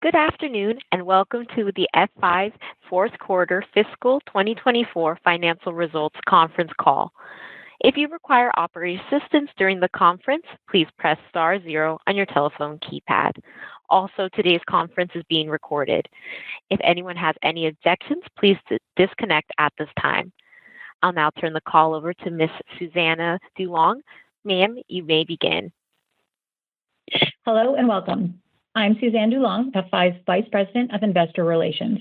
Good afternoon, and welcome to the F5 fourth quarter fiscal 2024 financial results conference call. If you require operator assistance during the conference, please press star zero on your telephone keypad. Also, today's conference is being recorded. If anyone has any objections, please disconnect at this time. I'll now turn the call over to Ms. Susanna DuLong. Ma'am, you may begin. Hello and welcome. I'm Suzanne DuLong, F5's Vice President of Investor Relations.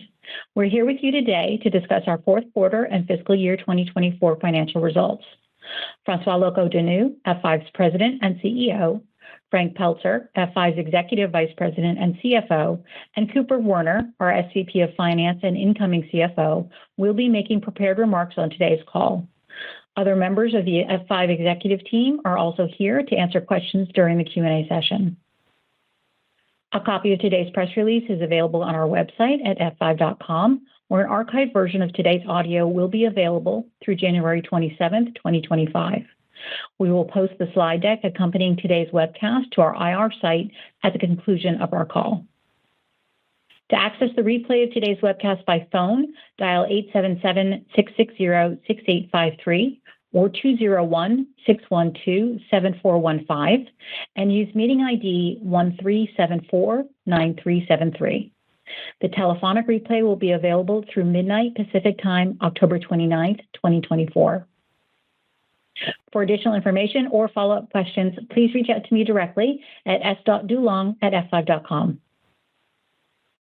We're here with you today to discuss our fourth quarter and fiscal year 2024 financial results. Francois Locoh-Donou, F5's President and CEO, Frank Pelzer, F5's Executive Vice President and CFO, and Cooper Werner, our SVP of Finance and incoming CFO, will be making prepared remarks on today's call. Other members of the F5 executive team are also here to answer questions during the Q&A session. A copy of today's press release is available on our website at f5.com, where an archived version of today's audio will be available through January 27th, 2025. We will post the slide deck accompanying today's webcast to our IR site at the conclusion of our call. To access the replay of today's webcast by phone, dial 877-660-6853 or 201-612-7415 and use meeting ID 1374-9373. The telephonic replay will be available through midnight Pacific Time, October 29th, 2024. For additional information or follow-up questions, please reach out to me directly at s.dulong@f5.com.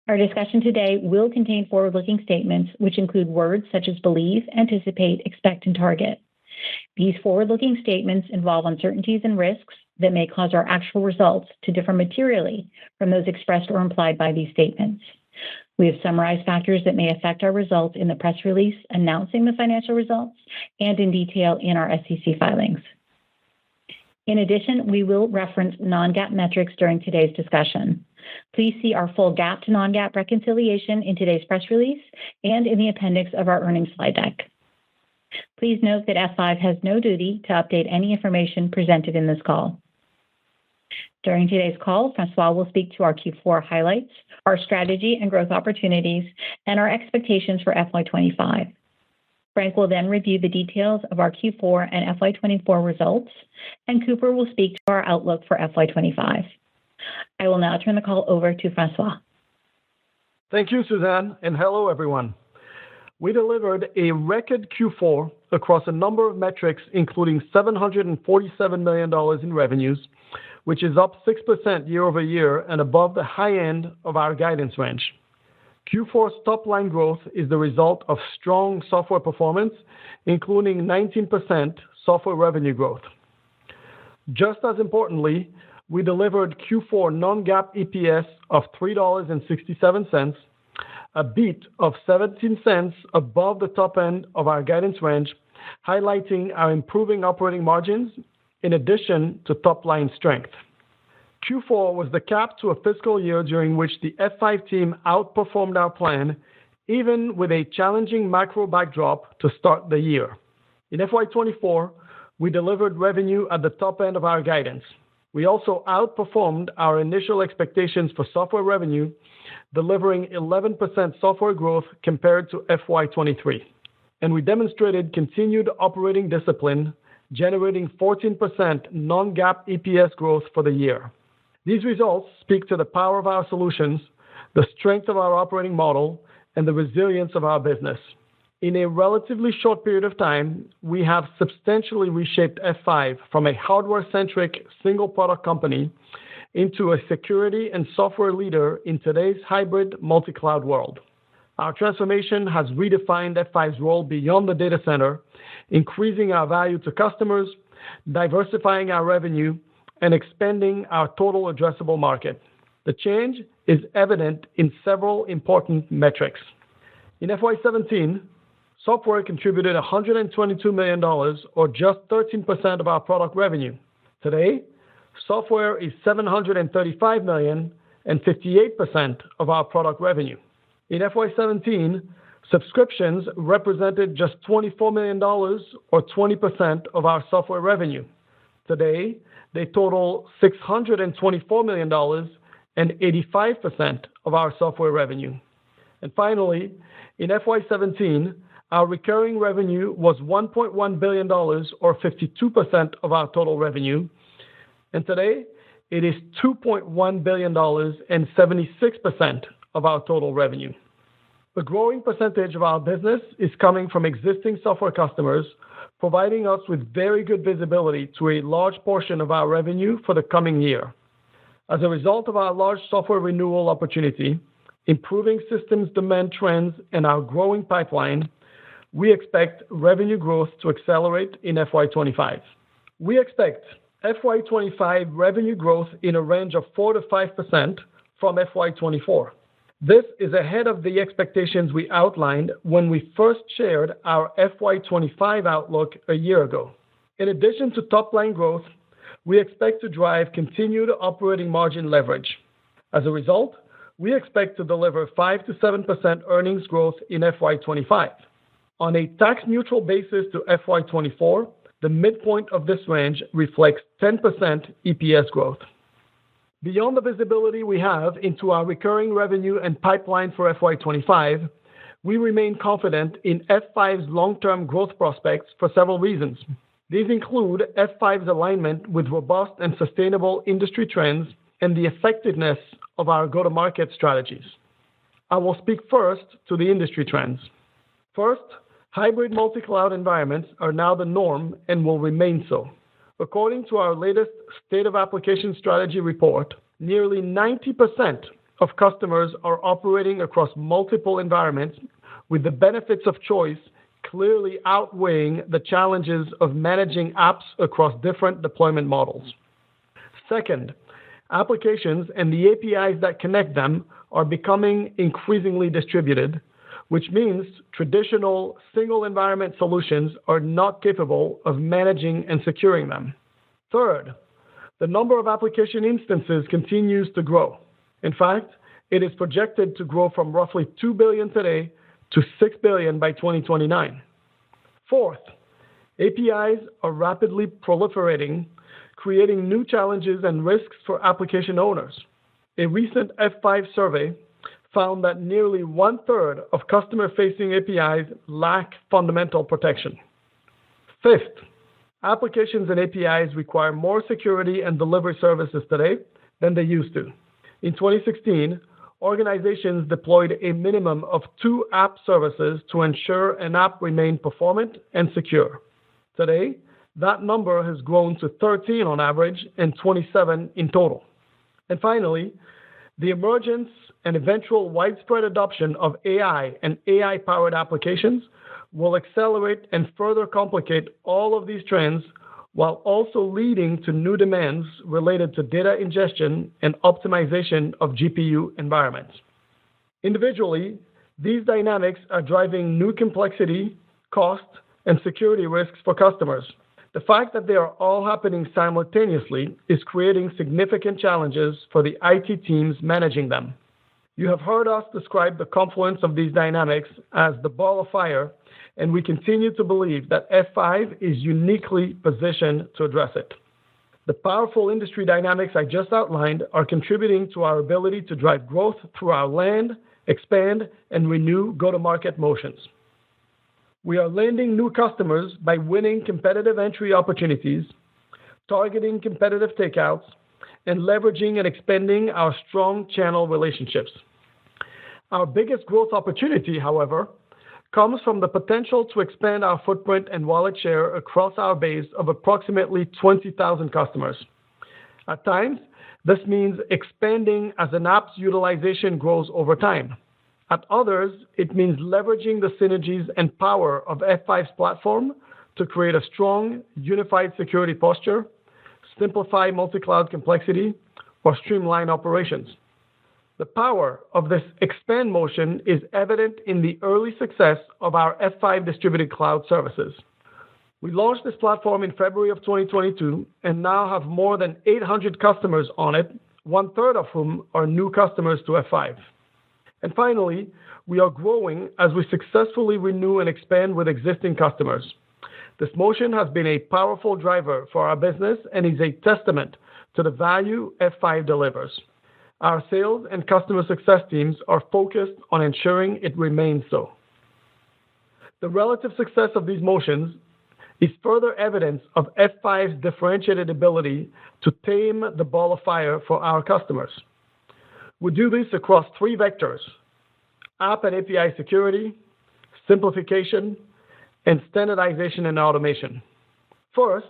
Our discussion today will contain forward-looking statements, which include words such as believe, anticipate, expect, and target. These forward-looking statements involve uncertainties and risks that may cause our actual results to differ materially from those expressed or implied by these statements. We have summarized factors that may affect our results in the press release announcing the financial results and in detail in our SEC filings. In addition, we will reference non-GAAP metrics during today's discussion. Please see our full GAAP to non-GAAP reconciliation in today's press release and in the appendix of our earnings slide deck. Please note that F5 has no duty to update any information presented in this call. During today's call, Francois will speak to our Q4 highlights, our strategy and growth opportunities, and our expectations for FY25. Frank will then review the details of our Q4 and FY24 results, and Cooper will speak to our outlook for FY25. I will now turn the call over to Francois. Thank you, Suzanne, and hello, everyone. We delivered a record Q4 across a number of metrics, including $747 million in revenues, which is up 6% year over year and above the high end of our guidance range. Q4's top-line growth is the result of strong software performance, including 19% software revenue growth. Just as importantly, we delivered Q4 non-GAAP EPS of $3.67, a beat of 17 cents above the top end of our guidance range, highlighting our improving operating margins in addition to top-line strength. Q4 was the cap to a fiscal year during which the F5 team outperformed our plan, even with a challenging macro backdrop to start the year. In FY24, we delivered revenue at the top end of our guidance. We also outperformed our initial expectations for software revenue, delivering 11% software growth compared to FY23. And we demonstrated continued operating discipline, generating 14% non-GAAP EPS growth for the year. These results speak to the power of our solutions, the strength of our operating model, and the resilience of our business. In a relatively short period of time, we have substantially reshaped F5 from a hardware-centric single-product company into a security and software leader in today's hybrid multi-cloud world. Our transformation has redefined F5's role beyond the data center, increasing our value to customers, diversifying our revenue, and expanding our total addressable market. The change is evident in several important metrics. In FY17, software contributed $122 million, or just 13% of our product revenue. Today, software is $735 million and 58% of our product revenue. In FY17, subscriptions represented just $24 million, or 20% of our software revenue. Today, they total $624 million and 85% of our software revenue. And finally, in FY17, our recurring revenue was $1.1 billion, or 52% of our total revenue. And today, it is $2.1 billion and 76% of our total revenue. A growing percentage of our business is coming from existing software customers, providing us with very good visibility to a large portion of our revenue for the coming year. As a result of our large software renewal opportunity, improving systems demand trends, and our growing pipeline, we expect revenue growth to accelerate in FY25. We expect FY25 revenue growth in a range of 4 to 5% from FY24. This is ahead of the expectations we outlined when we first shared our FY25 outlook a year ago. In addition to top-line growth, we expect to drive continued operating margin leverage. As a result, we expect to deliver 5 to 7% earnings growth in FY25. On a tax-neutral basis to FY24, the midpoint of this range reflects 10% EPS growth. Beyond the visibility we have into our recurring revenue and pipeline for FY25, we remain confident in F5's long-term growth prospects for several reasons. These include F5's alignment with robust and sustainable industry trends and the effectiveness of our go-to-market strategies. I will speak first to the industry trends. First, hybrid multi-cloud environments are now the norm and will remain so. According to our latest State of Application Strategy report, nearly 90% of customers are operating across multiple environments, with the benefits of choice clearly outweighing the challenges of managing apps across different deployment models. Second, applications and the APIs that connect them are becoming increasingly distributed, which means traditional single-environment solutions are not capable of managing and securing them. Third, the number of application instances continues to grow. In fact, it is projected to grow from roughly 2 billion today to 6 billion by 2029. Fourth, APIs are rapidly proliferating, creating new challenges and risks for application owners. A recent F5 survey found that nearly one-third of customer-facing APIs lack fundamental protection. Fifth, applications and APIs require more security and delivery services today than they used to. In 2016, organizations deployed a minimum of 2 app services to ensure an app remained performant and secure. Today, that number has grown to 13 on average and 27 in total. And finally, the emergence and eventual widespread adoption of AI and AI-powered applications will accelerate and further complicate all of these trends, while also leading to new demands related to data ingestion and optimization of GPU environments. Individually, these dynamics are driving new complexity, cost, and security risks for customers. The fact that they are all happening simultaneously is creating significant challenges for the IT teams managing them. You have heard us describe the confluence of these dynamics as the ball of fire, and we continue to believe that F5 is uniquely positioned to address it. The powerful industry dynamics I just outlined are contributing to our ability to drive growth through our land, expand, and renew go-to-market motions. We are landing new customers by winning competitive entry opportunities, targeting competitive takeouts, and leveraging and expanding our strong channel relationships. Our biggest growth opportunity, however, comes from the potential to expand our footprint and wallet share across our base of approximately 20,000 customers. At times, this means expanding as an app's utilization grows over time. At others, it means leveraging the synergies and power of F5's platform to create a strong, unified security posture, simplify multi-cloud complexity, or streamline operations. The power of this expand motion is evident in the early success of our F5 Distributed Cloud Services. We launched this platform in February of 2022 and now have more than 800 customers on it, one-third of whom are new customers to F5. And finally, we are growing as we successfully renew and expand with existing customers. This motion has been a powerful driver for our business and is a testament to the value F5 delivers. Our sales and customer success teams are focused on ensuring it remains so. The relative success of these motions is further evidence of F5's differentiated ability to tame the ball of fire for our customers. We do this across three vectors: app and API security, simplification, and standardization and automation. First,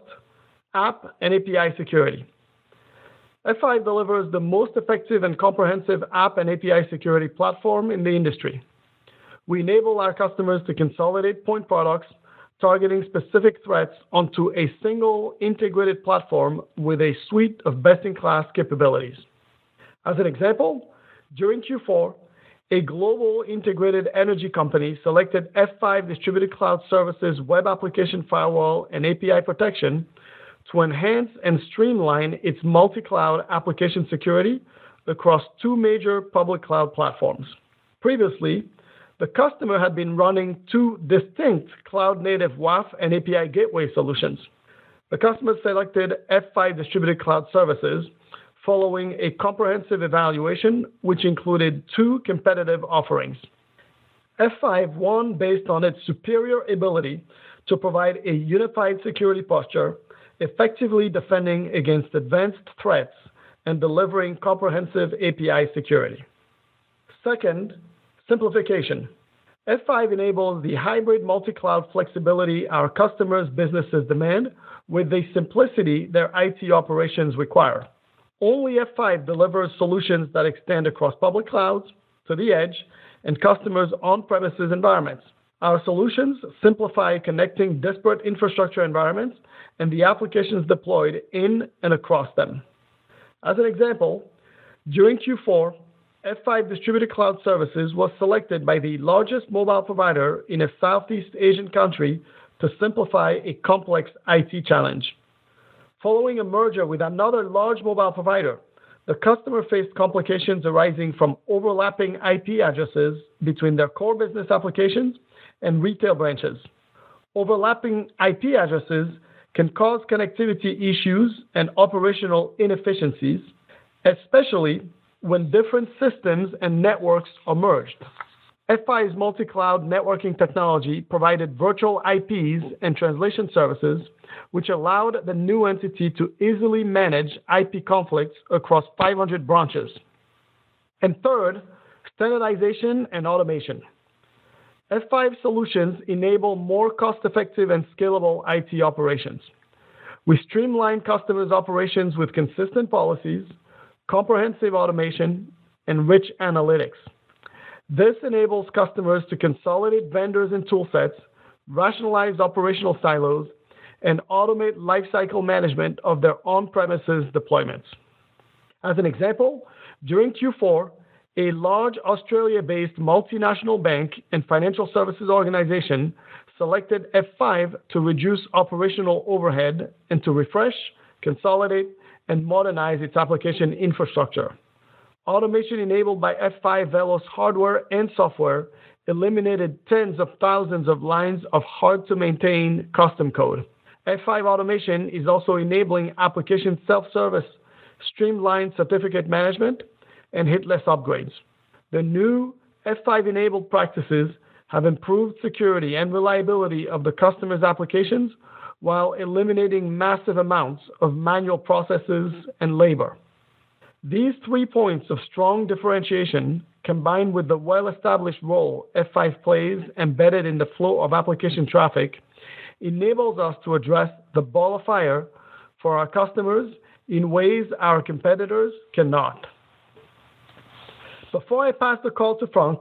app and API security. F5 delivers the most effective and comprehensive app and API security platform in the industry. We enable our customers to consolidate point products targeting specific threats onto a single integrated platform with a suite of best-in-class capabilities. As an example, during Q4, a global integrated energy company selected F5 Distributed Cloud Services Web Application Firewall and API Protection to enhance and streamline its multi-cloud application security across two major public cloud platforms. Previously, the customer had been running two distinct cloud-native WAF and API gateway solutions. The customer selected F5 Distributed Cloud Services following a comprehensive evaluation which included two competitive offerings. F5 won based on its superior ability to provide a unified security posture, effectively defending against advanced threats and delivering comprehensive API security. Second, simplification. F5 enables the hybrid multi-cloud flexibility our customers' businesses demand with the simplicity their IT operations require. Only F5 delivers solutions that extend across public clouds, to the edge, and customers' on-premises environments. Our solutions simplify connecting disparate infrastructure environments and the applications deployed in and across them. As an example, during Q4, F5 Distributed Cloud Services was selected by the largest mobile provider in a Southeast Asian country to simplify a complex IT challenge. Following a merger with another large mobile provider, the customer faced complications arising from overlapping IP addresses between their core business applications and retail branches. Overlapping IP addresses can cause connectivity issues and operational inefficiencies, especially when different systems and networks are merged. F5's multi-cloud networking technology provided virtual IPs and translation services, which allowed the new entity to easily manage IP conflicts across 500 branches. And third, standardization and automation. F5 solutions enable more cost-effective and scalable IT operations. We streamline customers' operations with consistent policies, comprehensive automation, and rich analytics. This enables customers to consolidate vendors and toolsets, rationalize operational silos, and automate lifecycle management of their on-premises deployments. As an example, during Q4, a large Australia-based multinational bank and financial services organization selected F5 to reduce operational overhead and to refresh, consolidate, and modernize its application infrastructure. Automation enabled by F5 Velos hardware and software eliminated tens of thousands of lines of hard-to-maintain custom code. F5 automation is also enabling application self-service, streamlined certificate management, and hitless upgrades. The new F5-enabled practices have improved security and reliability of the customer's applications while eliminating massive amounts of manual processes and labor. These 3 points of strong differentiation, combined with the well-established role F5 plays embedded in the flow of application traffic, enables us to address the ball of fire for our customers in ways our competitors cannot. Before I pass the call to Frank,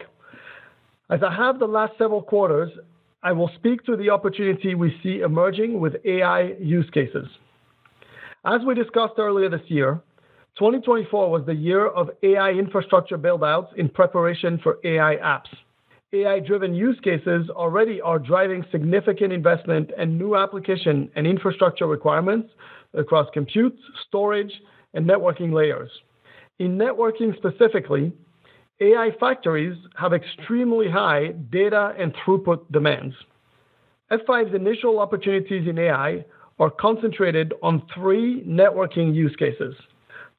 as I have the last several quarters, I will speak to the opportunity we see emerging with AI use cases. As we discussed earlier this year, 2024 was the year of AI infrastructure build-outs in preparation for AI apps. AI-driven use cases already are driving significant investment and new application and infrastructure requirements across compute, storage, and networking layers. In networking specifically, AI factories have extremely high data and throughput demands. F5's initial opportunities in AI are concentrated on 3 networking use cases.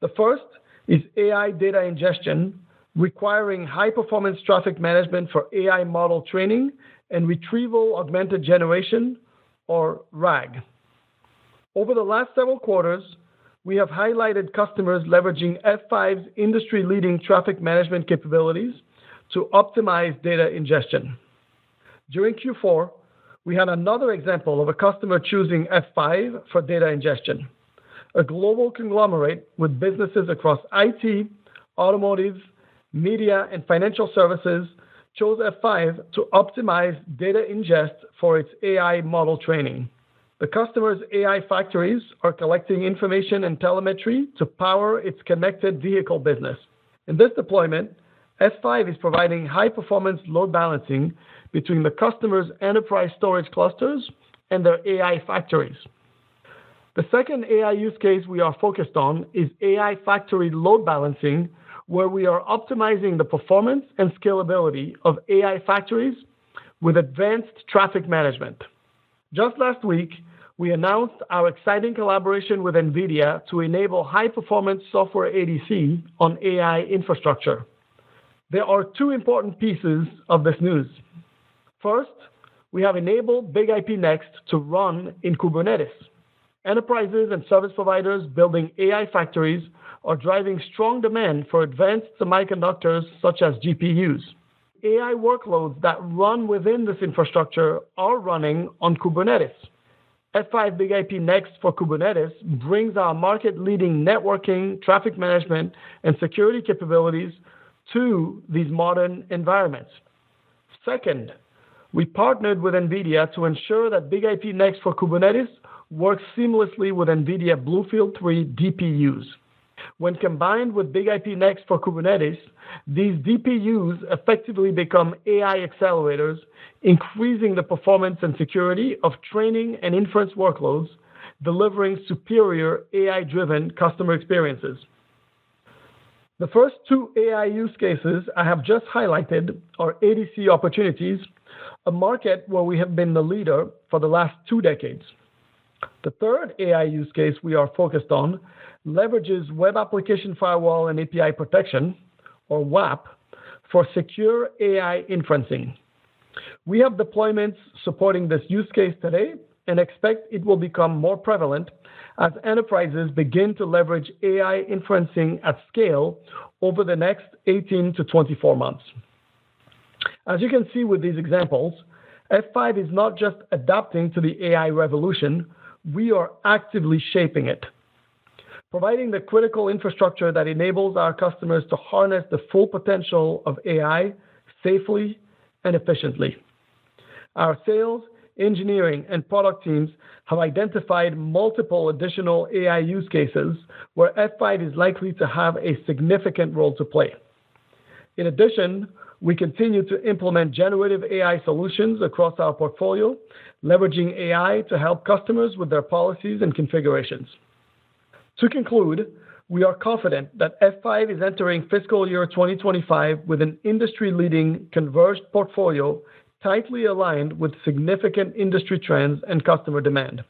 The first is AI data ingestion, requiring high-performance traffic management for AI model training and retrieval augmented generation, or RAG. Over the last several quarters, we have highlighted customers leveraging F5's industry-leading traffic management capabilities to optimize data ingestion. During Q4, we had another example of a customer choosing F5 for data ingestion. A global conglomerate with businesses across IT, automotive, media, and financial services chose F5 to optimize data ingest for its AI model training. The customer's AI factories are collecting information and telemetry to power its connected vehicle business. In this deployment, F5 is providing high-performance load balancing between the customer's enterprise storage clusters and their AI factories. The second AI use case we are focused on is AI factory load balancing, where we are optimizing the performance and scalability of AI factories with advanced traffic management. Just last week, we announced our exciting collaboration with NVIDIA to enable high-performance software ADC on AI infrastructure. There are two important pieces of this news. First, we have enabled BIG-IP Next to run in Kubernetes. Enterprises and service providers building AI factories are driving strong demand for advanced semiconductors such as GPUs. AI workloads that run within this infrastructure are running on Kubernetes. F5 BIG-IP Next for Kubernetes brings our market-leading networking, traffic management, and security capabilities to these modern environments. Second, we partnered with NVIDIA to ensure that BIG-IP Next for Kubernetes works seamlessly with NVIDIA BlueField-3 DPUs. When combined with BIG-IP Next for Kubernetes, these DPUs effectively become AI accelerators, increasing the performance and security of training and inference workloads, delivering superior AI-driven customer experiences. The first two AI use cases I have just highlighted are ADC opportunities, a market where we have been the leader for the last 2 decades. The third AI use case we are focused on leverages Web Application Firewall and API Protection, or WAP, for secure AI inferencing. We have deployments supporting this use case today and expect it will become more prevalent as enterprises begin to leverage AI inferencing at scale over the next 18 to 24 months. As you can see with these examples, F5 is not just adapting to the AI revolution, we are actively shaping it, providing the critical infrastructure that enables our customers to harness the full potential of AI safely and efficiently. Our sales, engineering, and product teams have identified multiple additional AI use cases where F5 is likely to have a significant role to play. In addition, we continue to implement generative AI solutions across our portfolio, leveraging AI to help customers with their policies and configurations. To conclude, we are confident that F5 is entering fiscal year 2025 with an industry-leading converged portfolio tightly aligned with significant industry trends and customer demand.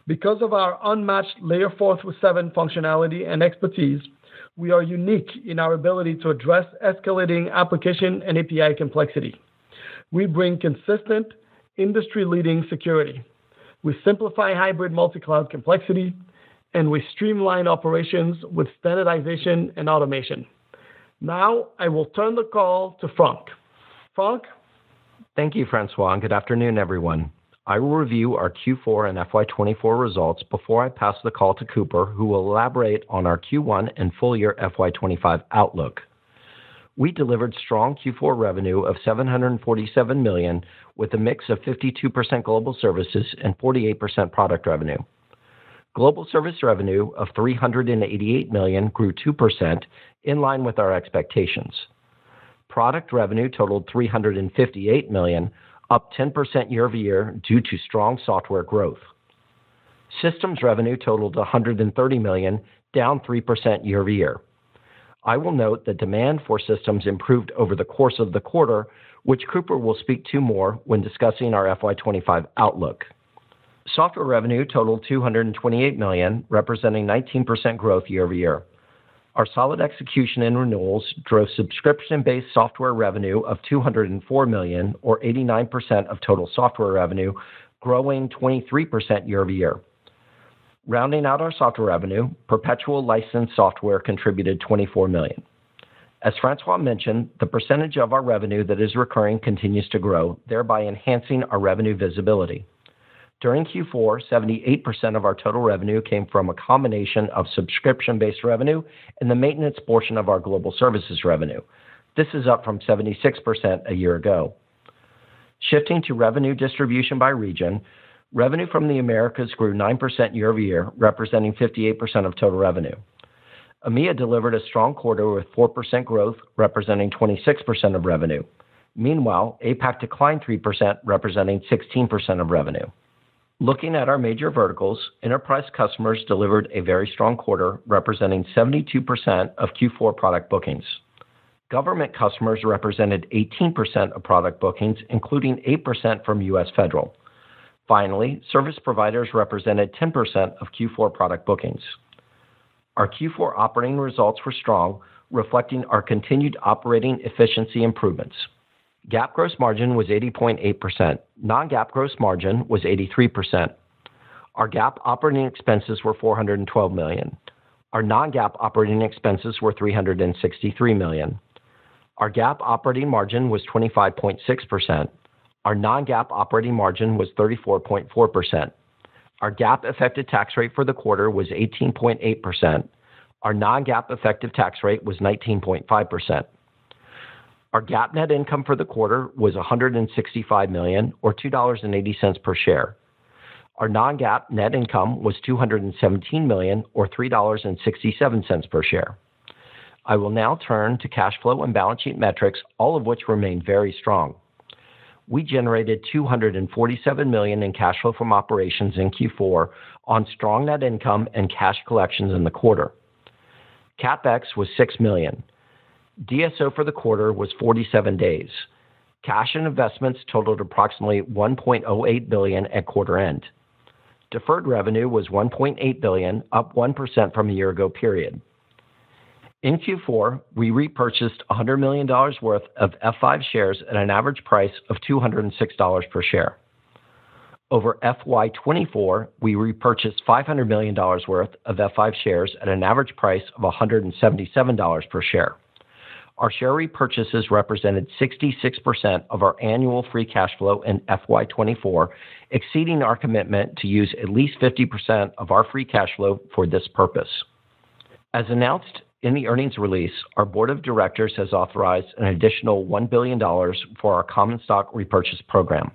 Because of our unmatched layer 4 through 7 functionality and expertise, we are unique in our ability to address escalating application and API complexity. We bring consistent, industry-leading security. We simplify hybrid multi-cloud complexity, and we streamline operations with standardization and automation. Now, I will turn the call to Frank. Frank? Thank you, Francois, and good afternoon, everyone. I will review our Q4 and FY24 results before I pass the call to Cooper, who will elaborate on our Q1 and full-year FY25 outlook. We delivered strong Q4 revenue of $747 million, with a mix of 52% global services and 48% product revenue. Global service revenue of $388 million grew 2%, in line with our expectations. Product revenue totaled $358 million, up 10% year-over-year due to strong software growth. Systems revenue totaled $130 million, down 3% year-over-year. I will note that demand for systems improved over the course of the quarter, which Cooper will speak to more when discussing our FY25 outlook. Software revenue totaled $228 million, representing 19% growth year-over-year. Our solid execution and renewals drove subscription-based software revenue of $204 million, or 89% of total software revenue, growing 23% year over year. Rounding out our software revenue, perpetual licensed software contributed $24 million. As Francois mentioned, the percentage of our revenue that is recurring continues to grow, thereby enhancing our revenue visibility. During Q4, 78% of our total revenue came from a combination of subscription-based revenue and the maintenance portion of our global services revenue. This is up from 76% a year ago. Shifting to revenue distribution by region, revenue from the Americas grew 9% year over year, representing 58% of total revenue. EMEA delivered a strong quarter with 4% growth, representing 26% of revenue. Meanwhile, APAC declined 3%, representing 16% of revenue. Looking at our major verticals, enterprise customers delivered a very strong quarter, representing 72% of Q4 product bookings. Government customers represented 18% of product bookings, including 8% from U.S. federal. Finally, service providers represented 10% of Q4 product bookings. Our Q4 operating results were strong, reflecting our continued operating efficiency improvements. GAAP gross margin was 80.8%. Non-GAAP gross margin was 83%. Our GAAP operating expenses were $412 million. Our non-GAAP operating expenses were $363 million. Our GAAP operating margin was 25.6%. Our non-GAAP operating margin was 34.4%. Our GAAP effective tax rate for the quarter was 18.8%. Our non-GAAP effective tax rate was 19.5%. Our GAAP net income for the quarter was $165 million, or $2.80 per share. Our non-GAAP net income was $217 million, or $3.67 per share. I will now turn to cash flow and balance sheet metrics, all of which remain very strong. We generated $247 million in cash flow from operations in Q4 on strong net income and cash collections in the quarter. CapEx was $6 million. DSO for the quarter was 47 days. Cash and investments totaled approximately $1.08 billion at quarter end. Deferred revenue was $1.8 billion, up 1% from a year ago period. In Q4, we repurchased $100 million worth of F5 shares at an average price of $206 per share. Over FY24, we repurchased $500 million worth of F5 shares at an average price of $177 per share. Our share repurchases represented 66% of our annual free cash flow in FY24, exceeding our commitment to use at least 50% of our free cash flow for this purpose. As announced in the earnings release, our board of directors has authorized an additional $1 billion for our common stock repurchase program.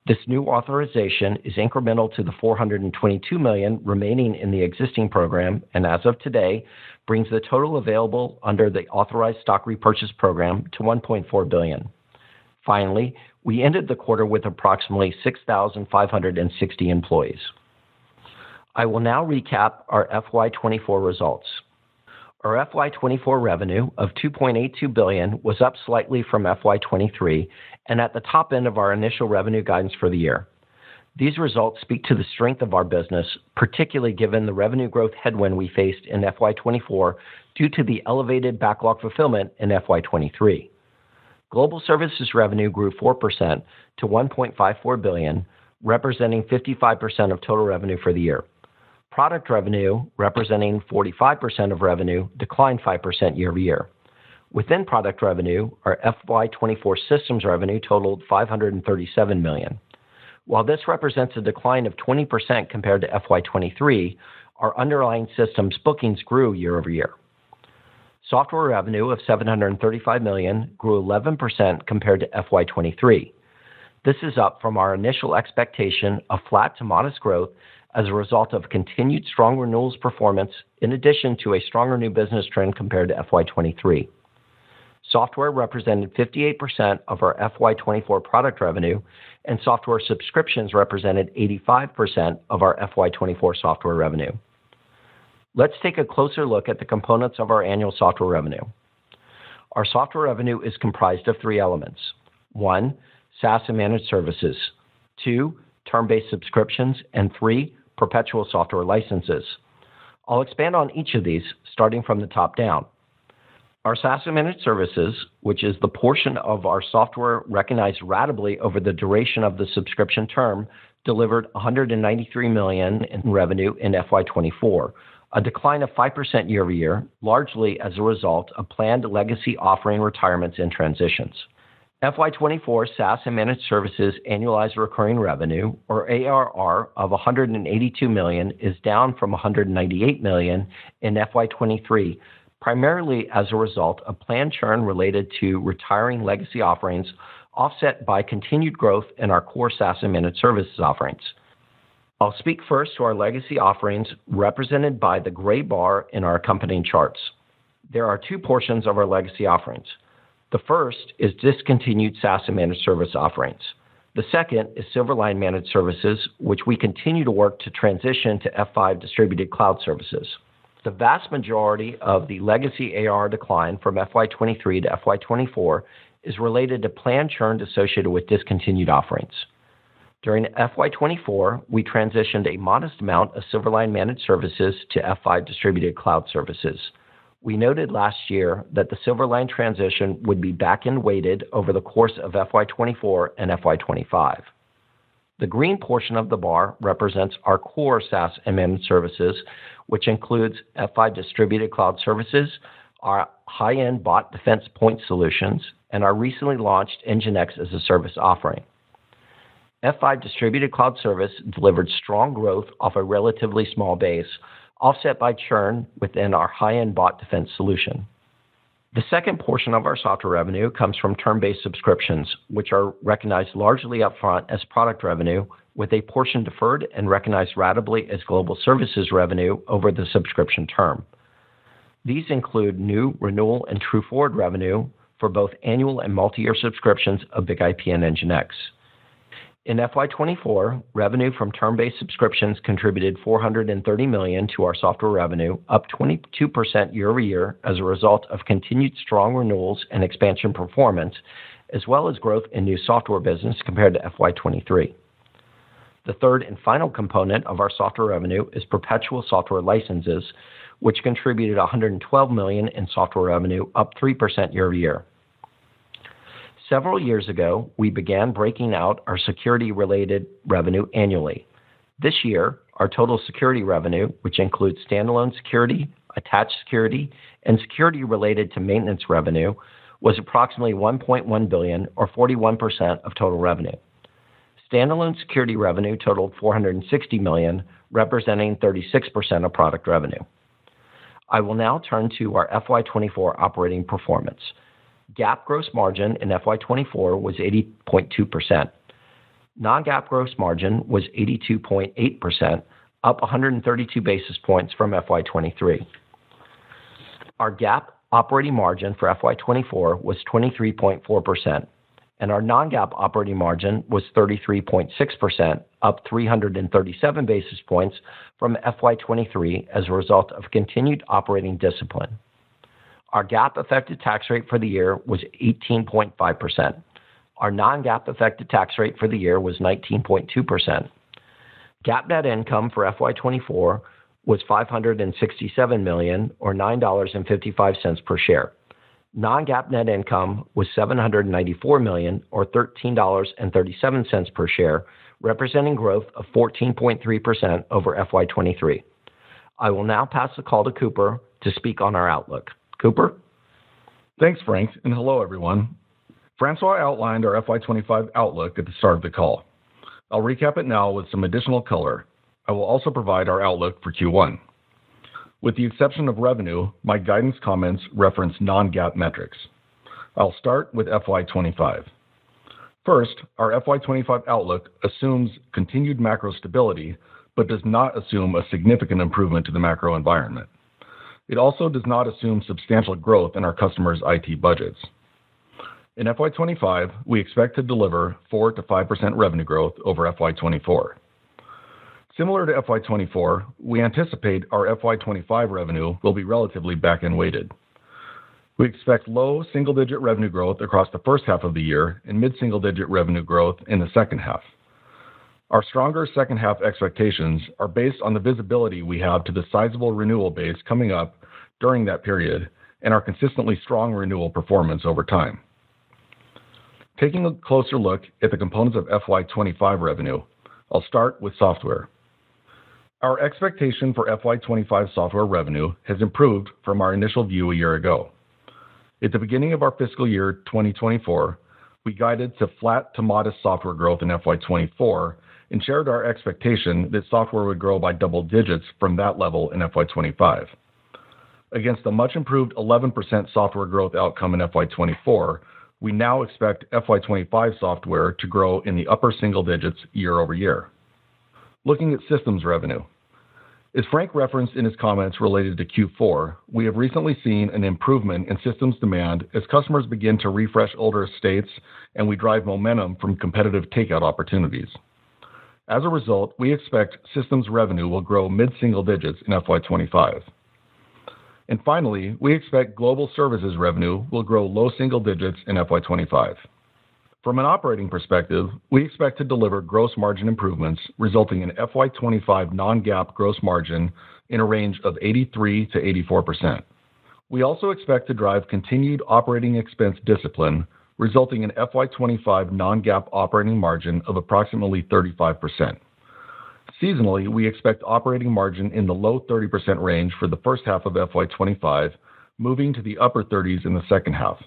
This new authorization is incremental to the $422 million remaining in the existing program, and as of today, brings the total available under the authorized stock repurchase program to $1.4 billion. Finally, we ended the quarter with approximately 6,560 employees. I will now recap our FY24 results. Our FY24 revenue of $2.82 billion was up slightly from FY23 and at the top end of our initial revenue guidance for the year. These results speak to the strength of our business, particularly given the revenue growth headwind we faced in FY24 due to the elevated backlog fulfillment in FY23. Global services revenue grew 4% to $1.54 billion, representing 55% of total revenue for the year. Product revenue, representing 45% of revenue, declined 5% year over year. Within product revenue, our FY24 systems revenue totaled $537 million. While this represents a decline of 20% compared to FY23, our underlying systems bookings grew year over year. Software revenue of $735 million grew 11% compared to FY23. This is up from our initial expectation of flat to modest growth as a result of continued strong renewals performance, in addition to a stronger new business trend compared to FY23. Software represented 58% of our FY24 product revenue, and software subscriptions represented 85% of our FY24 software revenue. Let's take a closer look at the components of our annual software revenue. Our software revenue is comprised of three elements. 1, SaaS and managed services. 2, term-based subscriptions. And 3, perpetual software licenses. I'll expand on each of these, starting from the top down. Our SaaS and managed services, which is the portion of our software recognized ratably over the duration of the subscription term, delivered $193 million in revenue in FY24, a decline of 5% year over year, largely as a result of planned legacy offering retirements and transitions. FY24 SaaS and managed services annualized recurring revenue, or ARR, of $182 million is down from $198 million in FY23, primarily as a result of planned churn related to retiring legacy offerings, offset by continued growth in our core SaaS and managed services offerings. I'll speak first to our legacy offerings represented by the gray bar in our accompanying charts. There are two portions of our legacy offerings. The first is discontinued SaaS and managed service offerings. The second is Silverline Managed Services, which we continue to work to transition to F5 Distributed Cloud Services. The vast majority of the legacy ARR decline from FY23 to FY24 is related to planned churn associated with discontinued offerings. During FY24, we transitioned a modest amount of Silverline Managed Services to F5 Distributed Cloud Services. We noted last year that the Silverline transition would be back-end weighted over the course of FY24 and FY25. The green portion of the bar represents our core SaaS and managed services, which includes F5 Distributed Cloud Services, our high-end bot defense point solutions, and our recently launched NGINX as a service offering. F5 Distributed Cloud Service delivered strong growth off a relatively small base, offset by churn within our high-end bot defense solution. The second portion of our software revenue comes from term-based subscriptions, which are recognized largely upfront as product revenue, with a portion deferred and recognized ratably as global services revenue over the subscription term. These include new, renewal, and true forward revenue for both annual and multi-year subscriptions of BIG-IP and NGINX. In FY24, revenue from term-based subscriptions contributed $430 million to our software revenue, up 22% year over year as a result of continued strong renewals and expansion performance, as well as growth in new software business compared to FY23. The third and final component of our software revenue is perpetual software licenses, which contributed $112 million in software revenue, up 3% year over year. Several years ago, we began breaking out our security-related revenue annually. This year, our total security revenue, which includes standalone security, attached security, and security related to maintenance revenue, was approximately $1.1 billion, or 41% of total revenue. Standalone security revenue totaled $460 million, representing 36% of product revenue. I will now turn to our FY24 operating performance. GAAP gross margin in FY24 was 80.2%. Non-GAAP gross margin was 82.8%, up 132 basis points from FY23. Our GAAP operating margin for FY24 was 23.4%, and our non-GAAP operating margin was 33.6%, up 337 basis points from FY23 as a result of continued operating discipline. Our GAAP effective tax rate for the year was 18.5%. Our non-GAAP effective tax rate for the year was 19.2%. GAAP net income for FY24 was $567 million, or $9.55 per share. Non-GAAP net income was $794 million, or $13.37 per share, representing growth of 14.3% over FY23. I will now pass the call to Cooper to speak on our outlook. Cooper? Thanks, Frank, and hello, everyone. Francois outlined our FY25 outlook at the start of the call. I'll recap it now with some additional color. I will also provide our outlook for Q1. With the exception of revenue, my guidance comments reference non-GAAP metrics. I'll start with FY25. First, our FY25 outlook assumes continued macro stability, but does not assume a significant improvement to the macro environment. It also does not assume substantial growth in our customers' IT budgets. In FY25, we expect to deliver 4 to 5% revenue growth over FY24. Similar to FY24, we anticipate our FY25 revenue will be relatively back-end weighted. We expect low single-digit revenue growth across the first half of the year and mid-single-digit revenue growth in the second half. Our stronger second half expectations are based on the visibility we have to the sizable renewal base coming up during that period and our consistently strong renewal performance over time. Taking a closer look at the components of FY25 revenue, I'll start with software. Our expectation for FY25 software revenue has improved from our initial view a year ago. At the beginning of our fiscal year 2024, we guided to flat to modest software growth in FY24 and shared our expectation that software would grow by double digits from that level in FY25. Against a much improved 11% software growth outcome in FY24, we now expect FY25 software to grow in the upper single digits year over year. Looking at systems revenue. As Frank referenced in his comments related to Q4, we have recently seen an improvement in systems demand as customers begin to refresh older estates and we drive momentum from competitive takeout opportunities. As a result, we expect systems revenue will grow mid-single digits in FY25. And finally, we expect global services revenue will grow low single digits in FY25. From an operating perspective, we expect to deliver gross margin improvements, resulting in FY25 non-GAAP gross margin in a range of 83 to 84%. We also expect to drive continued operating expense discipline, resulting in FY25 non-GAAP operating margin of approximately 35%. Seasonally, we expect operating margin in the low 30% range for the first half of FY25, moving to the upper 30s in the second half.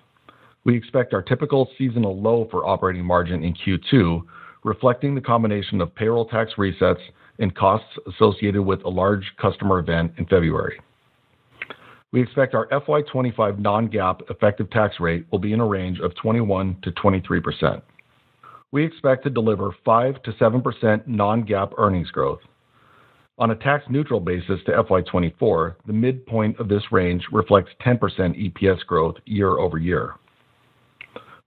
We expect our typical seasonal low for operating margin in Q2, reflecting the combination of payroll tax resets and costs associated with a large customer event in February. We expect our FY25 non-GAAP effective tax rate will be in a range of 21 to 23%. We expect to deliver 5 to 7% non-GAAP earnings growth. On a tax-neutral basis to FY24, the midpoint of this range reflects 10% EPS growth year over year.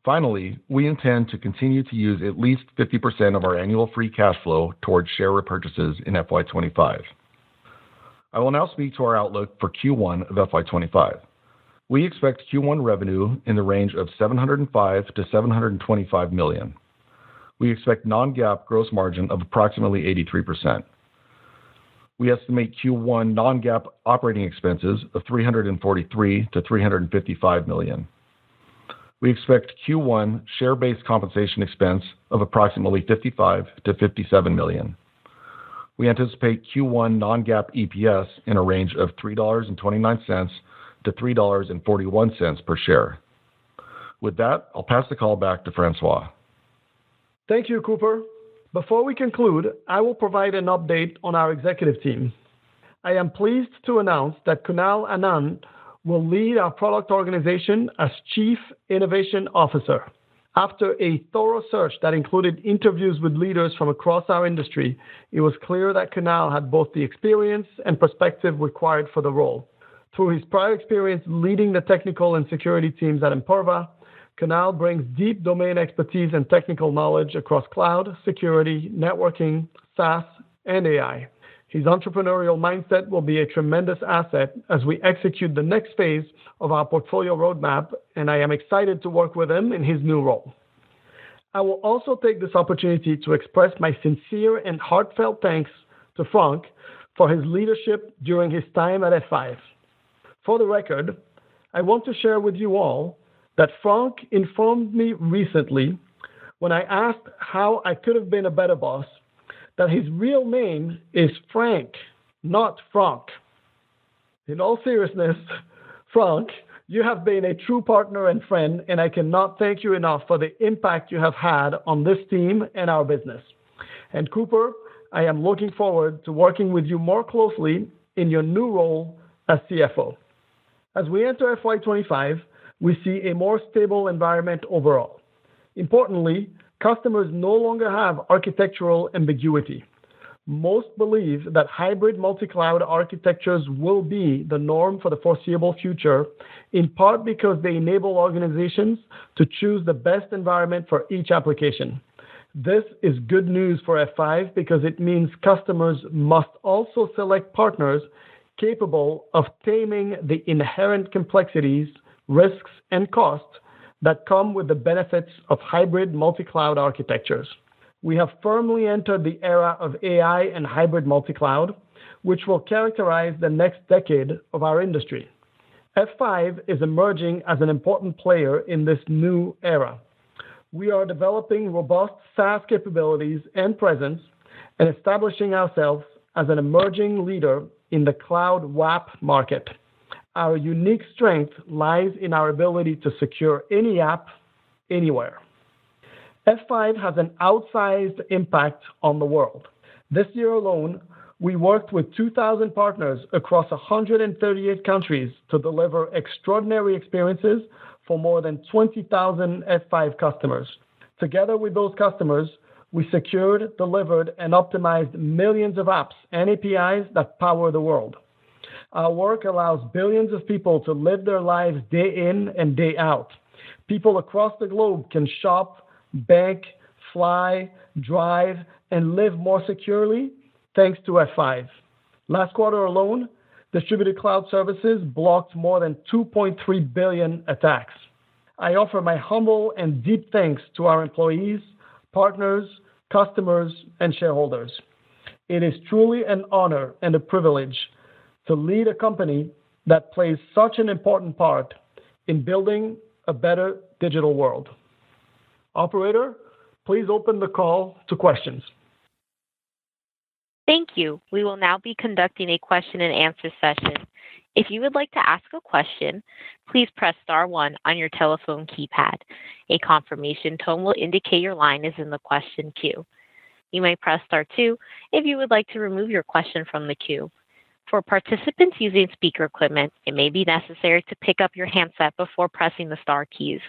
Finally, we intend to continue to use at least 50% of our annual free cash flow towards share repurchases in FY25. I will now speak to our outlook for Q1 of FY25. We expect Q1 revenue in the range of $705 to $725 million. We expect non-GAAP gross margin of approximately 83%. We estimate Q1 non-GAAP operating expenses of $343 to $355 million. We expect Q1 share-based compensation expense of approximately $55 to $57 million. We anticipate Q1 non-GAAP EPS in a range of $3.29 to $3.41 per share. With that, I'll pass the call back to Francois. Thank you, Cooper. Before we conclude, I will provide an update on our executive team. I am pleased to announce that Kunal Anand will lead our product organization as Chief Innovation Officer. After a thorough search that included interviews with leaders from across our industry, it was clear that Kunal had both the experience and perspective required for the role. Through his prior experience leading the technical and security teams at Imperva, Kunal brings deep domain expertise and technical knowledge across cloud, security, networking, SaaS, and AI. His entrepreneurial mindset will be a tremendous asset as we execute the next phase of our portfolio roadmap, and I am excited to work with him in his new role. I will also take this opportunity to express my sincere and heartfelt thanks to Frank for his leadership during his time at F5. For the record, I want to share with you all that Frank informed me recently when I asked how I could have been a better boss, that his real name is Frank, not Frank. In all seriousness, Frank, you have been a true partner and friend, and I cannot thank you enough for the impact you have had on this team and our business. And Cooper, I am looking forward to working with you more closely in your new role as CFO. As we enter FY25, we see a more stable environment overall. Importantly, customers no longer have architectural ambiguity. Most believe that hybrid multi-cloud architectures will be the norm for the foreseeable future, in part because they enable organizations to choose the best environment for each application. This is good news for F5 because it means customers must also select partners capable of taming the inherent complexities, risks, and costs that come with the benefits of hybrid multi-cloud architectures. we have firmly entered the era of AI and hybrid multi-cloud, which will characterize the next decade of our industry. F5 is emerging as an important player in this new era. We are developing robust SaaS capabilities and presence and establishing ourselves as an emerging leader in the cloud WAP market. Our unique strength lies in our ability to secure any app, anywhere. F5 has an outsized impact on the world. This year alone, we worked with 2,000 partners across 138 countries to deliver extraordinary experiences for more than 20,000 F5 customers. Together with those customers, we secured, delivered, and optimized millions of apps and APIs that power the world. Our work allows billions of people to live their lives day in and day out. People across the globe can shop, bank, fly, drive, and live more securely thanks to F5. Last quarter alone, distributed cloud services blocked more than 2.3 billion attacks. I offer my humble and deep thanks to our employees, partners, customers, and shareholders. It is truly an honor and a privilege to lead a company that plays such an important part in building a better digital world. Operator, please open the call to questions. Thank you. We will now be conducting a question and answer session. If you would like to ask a question, please press star 1 on your telephone keypad. A confirmation tone will indicate your line is in the question queue. You may press star 2 if you would like to remove your question from the queue. For participants using speaker equipment, it may be necessary to pick up your handset before pressing the star keys.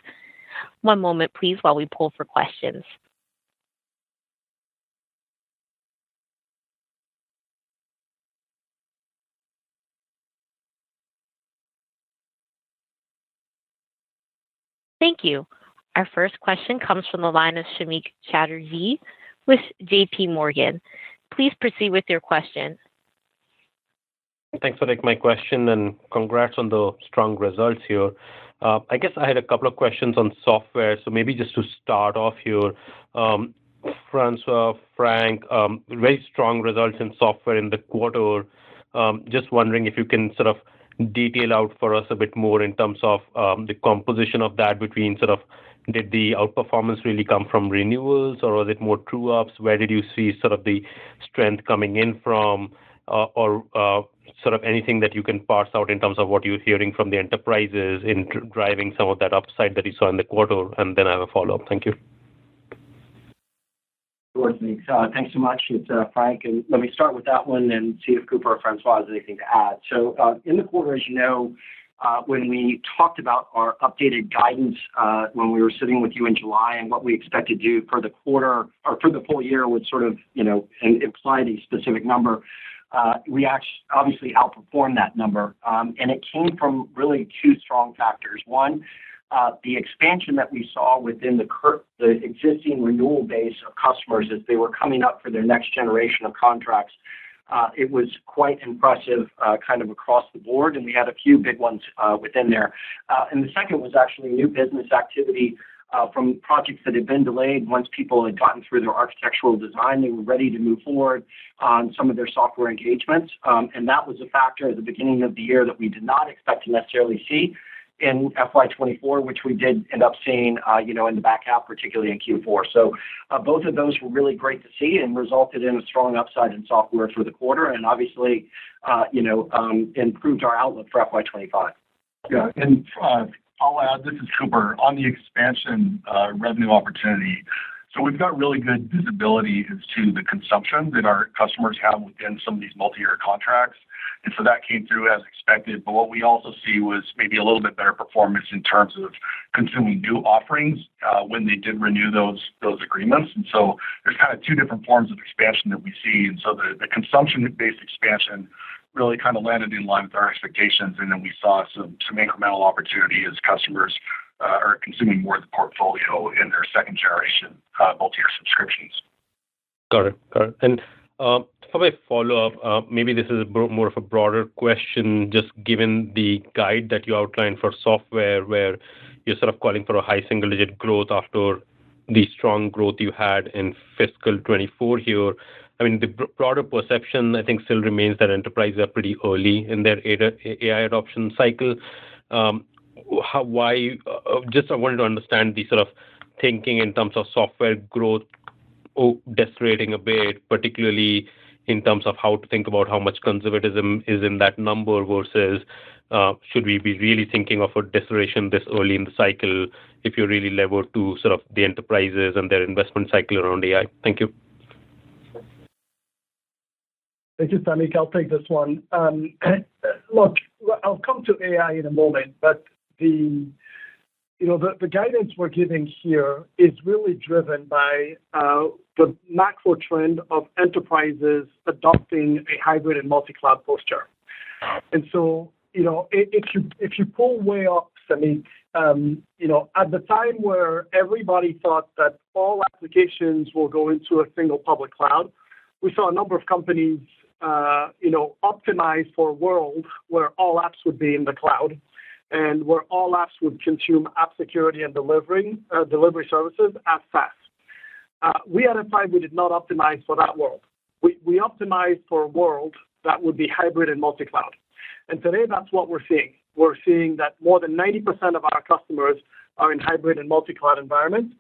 One moment, please, while we pull for questions. Thank you. Our first question comes from the line of Samik Chatterjee with JP Morgan. Please proceed with your question. Thanks for taking my question and congrats on the strong results here. I guess I had a couple of questions on software. So maybe just to start off here, Francois, Frank, very strong results in software in the quarter. Just wondering if you can sort of detail out for us a bit more in terms of the composition of that between sort of did the outperformance really come from renewals or was it more true ups? Where did you see sort of the strength coming in from or sort of anything that you can parse out in terms of what you're hearing from the enterprises in driving some of that upside that you saw in the quarter? And then I have a follow-up. Thank you. Sure, thanks so much. It's Frank, and let me start with that one and see if Cooper or Francois has anything to add. So in the quarter, as you know, when we talked about our updated guidance when we were sitting with you in July and what we expect to do for the quarter or for the full year would sort of, imply a specific number. We obviously outperformed that number, and it came from really two strong factors. One, the expansion that we saw within the existing renewal base of customers as they were coming up for their next generation of contracts. It was quite impressive kind of across the board, and we had a few big ones within there. And the second was actually new business activity from projects that had been delayed. Once people had gotten through their architectural design, they were ready to move forward on some of their software engagements. And that was a factor at the beginning of the year that we did not expect to necessarily see in FY24, which we did end up seeing, in the back half, particularly in Q4. So both of those were really great to see and resulted in a strong upside in software for the quarter and obviously, improved our outlook for FY25. Yeah, and I'll add, this is Cooper, on the expansion revenue opportunity. So we've got really good visibility as to the consumption that our customers have within some of these multi-year contracts. And so that came through as expected. But what we also see was maybe a little bit better performance in terms of consuming new offerings when they did renew those agreements. And so there's kind of two different forms of expansion that we see. And so the consumption-based expansion really kind of landed in line with our expectations. And then we saw some incremental opportunity as customers are consuming more of the portfolio in their second generation multi-year subscriptions. Got it. And for my follow-up, maybe this is more of a broader question, just given the guide that you outlined for software, where you're sort of calling for a high single-digit growth after the strong growth you had in fiscal 24 here. I mean, the broader perception, I think, still remains that enterprises are pretty early in their AI adoption cycle. Why? Just I wanted to understand the sort of thinking in terms of software growth decelerating a bit, particularly in terms of how to think about how much conservatism is in that number versus should we be really thinking of a deceleration this early in the cycle if you're really levered to sort of the enterprises and their investment cycle around AI? Thank you. Thank you, Samik. I'll take this one. Look, I'll come to AI in a moment, but the guidance we're giving here is really driven by the macro trend of enterprises adopting a hybrid and multi-cloud posture. And so, if you pull way up, Samik, at the time where everybody thought that all applications will go into a single public cloud, we saw a number of companies, optimize for a world where all apps would be in the cloud and where all apps would consume app security and delivery services as SaaS. We at F5, we did not optimize for that world. We optimized for a world that would be hybrid and multi-cloud. And today, that's what we're seeing. We're seeing that more than 90% of our customers are in hybrid and multi-cloud environments.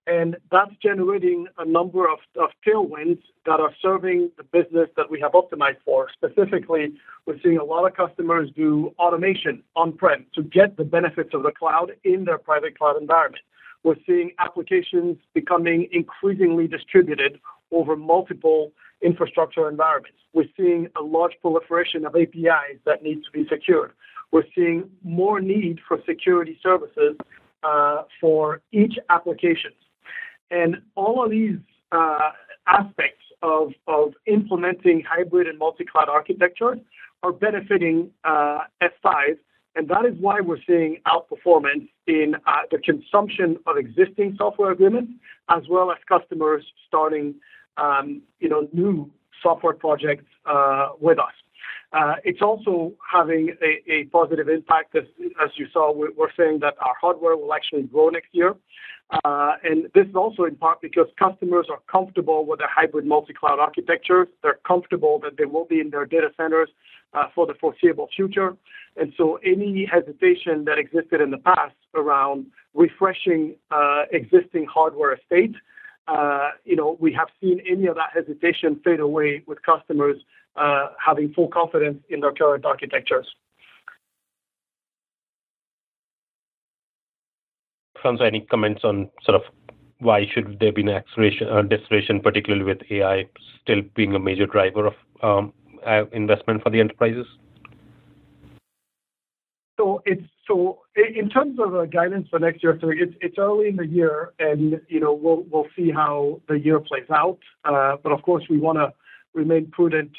And that's generating a number of tailwinds that are serving the business that we have optimized for. Specifically, we're seeing a lot of customers do automation on-prem to get the benefits of the cloud in their private cloud environment. We're seeing applications becoming increasingly distributed over multiple infrastructure environments. We're seeing a large proliferation of APIs that need to be secured. We're seeing more need for security services for each application. And all of these aspects of implementing hybrid and multi-cloud architectures are benefiting F5, and that is why we're seeing outperformance in the consumption of existing software agreements, as well as customers starting, new software projects with us. It's also having a positive impact. As you saw, we're saying that our hardware will actually grow next year. And this is also in part because customers are comfortable with their hybrid multi-cloud architectures. They're comfortable that they will be in their data centers for the foreseeable future. And so any hesitation that existed in the past around refreshing existing hardware estate, we have seen any of that hesitation fade away with customers having full confidence in their current architectures. Francois, any comments on sort of why should there be an acceleration or deceleration, particularly with AI still being a major driver of investment for the enterprises? So in terms of guidance for next year, so it's early in the year, and we'll see how the year plays out. But of course, we want to remain prudent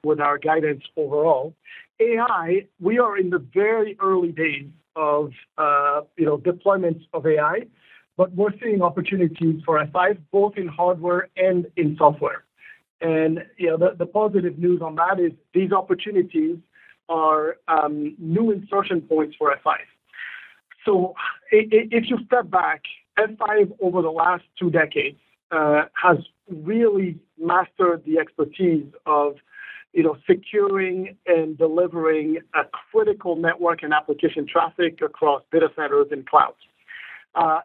with our guidance overall. AI, we are in the very early days of deployments of AI, but we're seeing opportunities for F5 both in hardware and in software. And the positive news on that is these opportunities are new insertion points for F5. So if you step back, F5 over the last 2 decades has really mastered the expertise of securing and delivering a critical network and application traffic across data centers and clouds.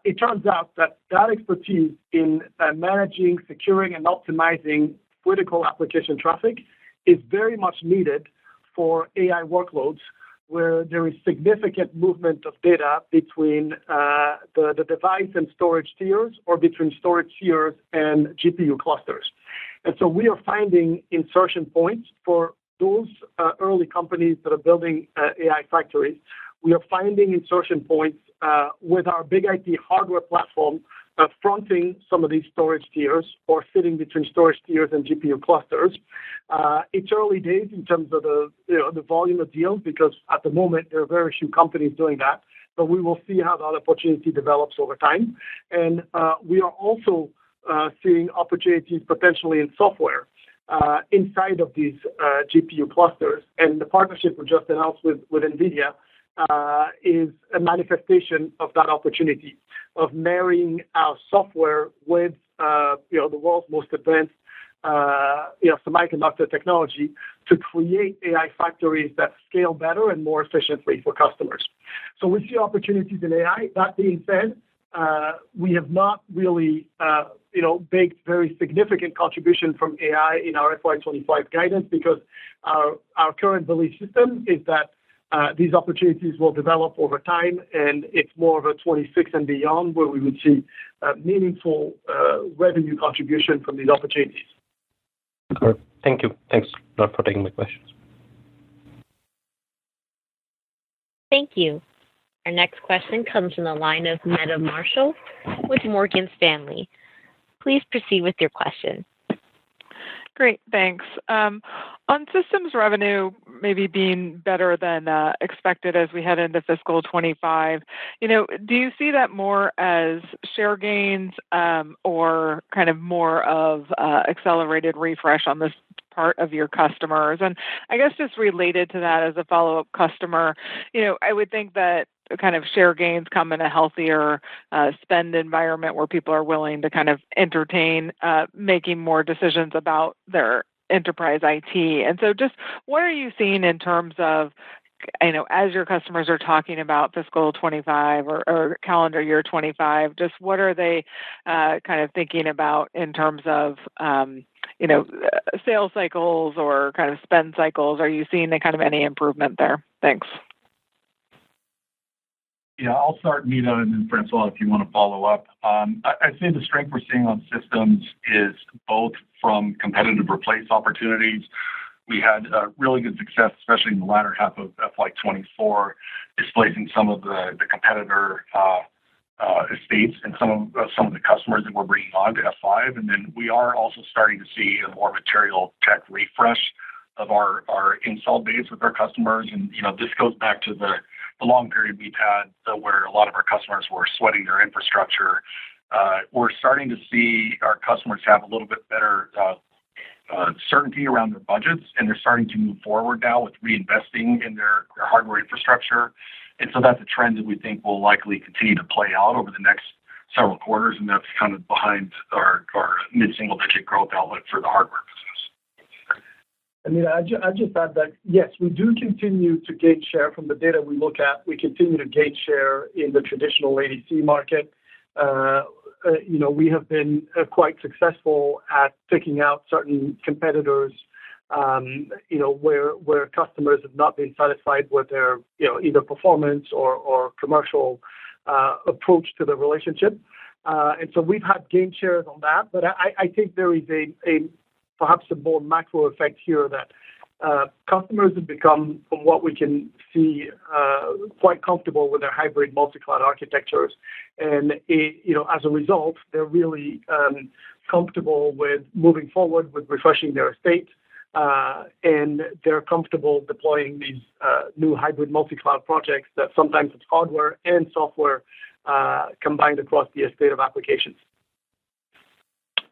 It turns out that expertise in managing, securing, and optimizing critical application traffic is very much needed for AI workloads where there is significant movement of data between the device and storage tiers or between storage tiers and GPU clusters. And so we are finding insertion points for those early companies that are building AI factories. We are finding insertion points with our Big IT hardware platform fronting some of these storage tiers or sitting between storage tiers and GPU clusters. It's early days in terms of the volume of deals because at the moment there are very few companies doing that, but we will see how that opportunity develops over time. And we are also seeing opportunities potentially in software inside of these GPU clusters. And the partnership we just announced with NVIDIA is a manifestation of that opportunity of marrying our software with the world's most advanced semiconductor technology to create AI factories that scale better and more efficiently for customers. So we see opportunities in AI. That being said, we have not really baked very significant contribution from AI in our FY25 guidance because our current belief system is that these opportunities will develop over time, and it's more of a 26 and beyond where we would see meaningful revenue contribution from these opportunities. Thank you. Thanks a lot for taking my questions. Thank you. Our next question comes from the line of Meta Marshall with Morgan Stanley. Please proceed with your question. Great, thanks. On systems revenue maybe being better than expected as we head into fiscal 25, do you see that more as share gains or kind of more of accelerated refresh on this part of your customers? And I guess just related to that as a follow-up customer, I would think that kind of share gains come in a healthier spend environment where people are willing to kind of entertain making more decisions about their enterprise IT. And so just what are you seeing in terms of, as your customers are talking about fiscal 25 or calendar year 25, just what are they kind of thinking about in terms of, sales cycles or kind of spend cycles? Are you seeing kind of any improvement there? Thanks. Yeah, I'll start, Meta, and then Francois, if you want to follow up. I'd say the strength we're seeing on systems is both from competitive replace opportunities. We had really good success, especially in the latter half of FY24, displacing some of the competitor estates and some of the customers that we're bringing on to F5. And then we are also starting to see a more material tech refresh of our install base with our customers. And, this goes back to the long period we've had where a lot of our customers were sweating their infrastructure. We're starting to see our customers have a little bit better certainty around their budgets, and they're starting to move forward now with reinvesting in their hardware infrastructure. And so that's a trend that we think will likely continue to play out over the next several quarters, and that's kind of behind our mid-single-digit growth outlook for the hardware business. I mean, I just add that, yes, we do continue to gain share from the data we look at. We continue to gain share in the traditional ADC market. We have been quite successful at picking out certain competitors, where customers have not been satisfied with their, either performance or commercial approach to the relationship. And so we've had gain shares on that. But I think there is perhaps a more macro effect here that customers have become, from what we can see, quite comfortable with their hybrid multi-cloud architectures. And, as a result, they're really comfortable with moving forward with refreshing their estate, and they're comfortable deploying these new hybrid multi-cloud projects that sometimes it's hardware and software combined across the estate of applications.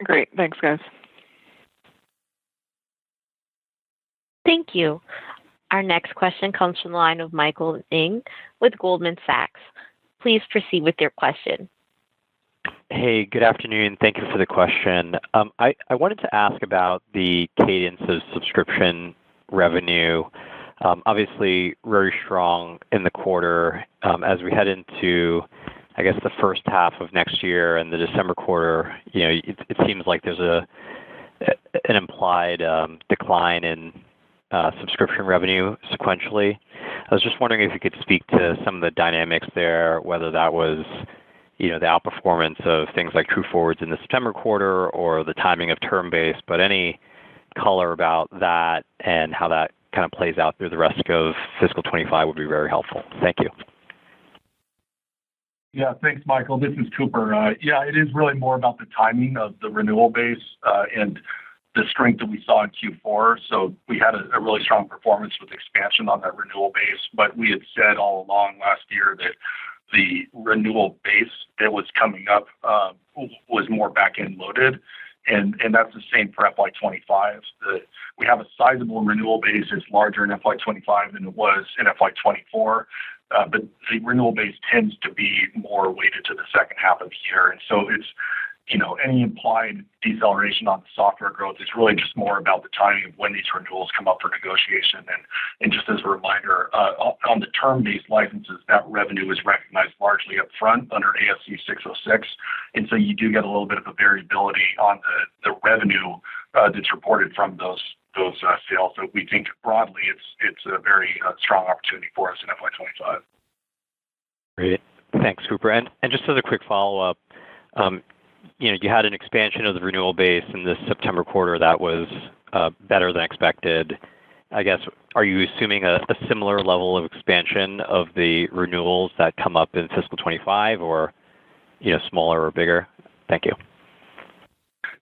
Great. Thanks, guys. Thank you. Our next question comes from the line of Michael Ng with Goldman Sachs. Please proceed with your question. Hey, good afternoon. Thank you for the question. I wanted to ask about the cadence of subscription revenue. Obviously, very strong in the quarter. As we head into, I guess, the first half of next year and the December quarter, it seems like there's an implied decline in subscription revenue sequentially. I was just wondering if you could speak to some of the dynamics there, whether that was, the outperformance of things like True Forwards in the September quarter or the timing of term-based, but any color about that and how that kind of plays out through the rest of fiscal 25 would be very helpful. Thank you. Yeah, thanks, Michael. This is Cooper. It is really more about the timing of the renewal base and the strength that we saw in Q4. So we had a really strong performance with expansion on that renewal base, but we had said all along last year that the renewal base that was coming up was more back-end loaded. And that's the same for FY25. We have a sizable renewal base. It's larger in FY25 than it was in FY24, but the renewal base tends to be more weighted to the second half of the year. And so it's, any implied deceleration on the software growth is really just more about the timing of when these renewals come up for negotiation. And just as a reminder, on the term-based licenses, that revenue is recognized largely up front under ASC 606. And so you do get a little bit of a variability on the revenue that's reported from those sales. So we think broadly it's a very strong opportunity for us in FY25. Great. Thanks, Cooper. And just as a quick follow-up, you had an expansion of the renewal base in this September quarter that was better than expected. I guess, are you assuming a similar level of expansion of the renewals that come up in fiscal 25, or smaller or bigger? Thank you.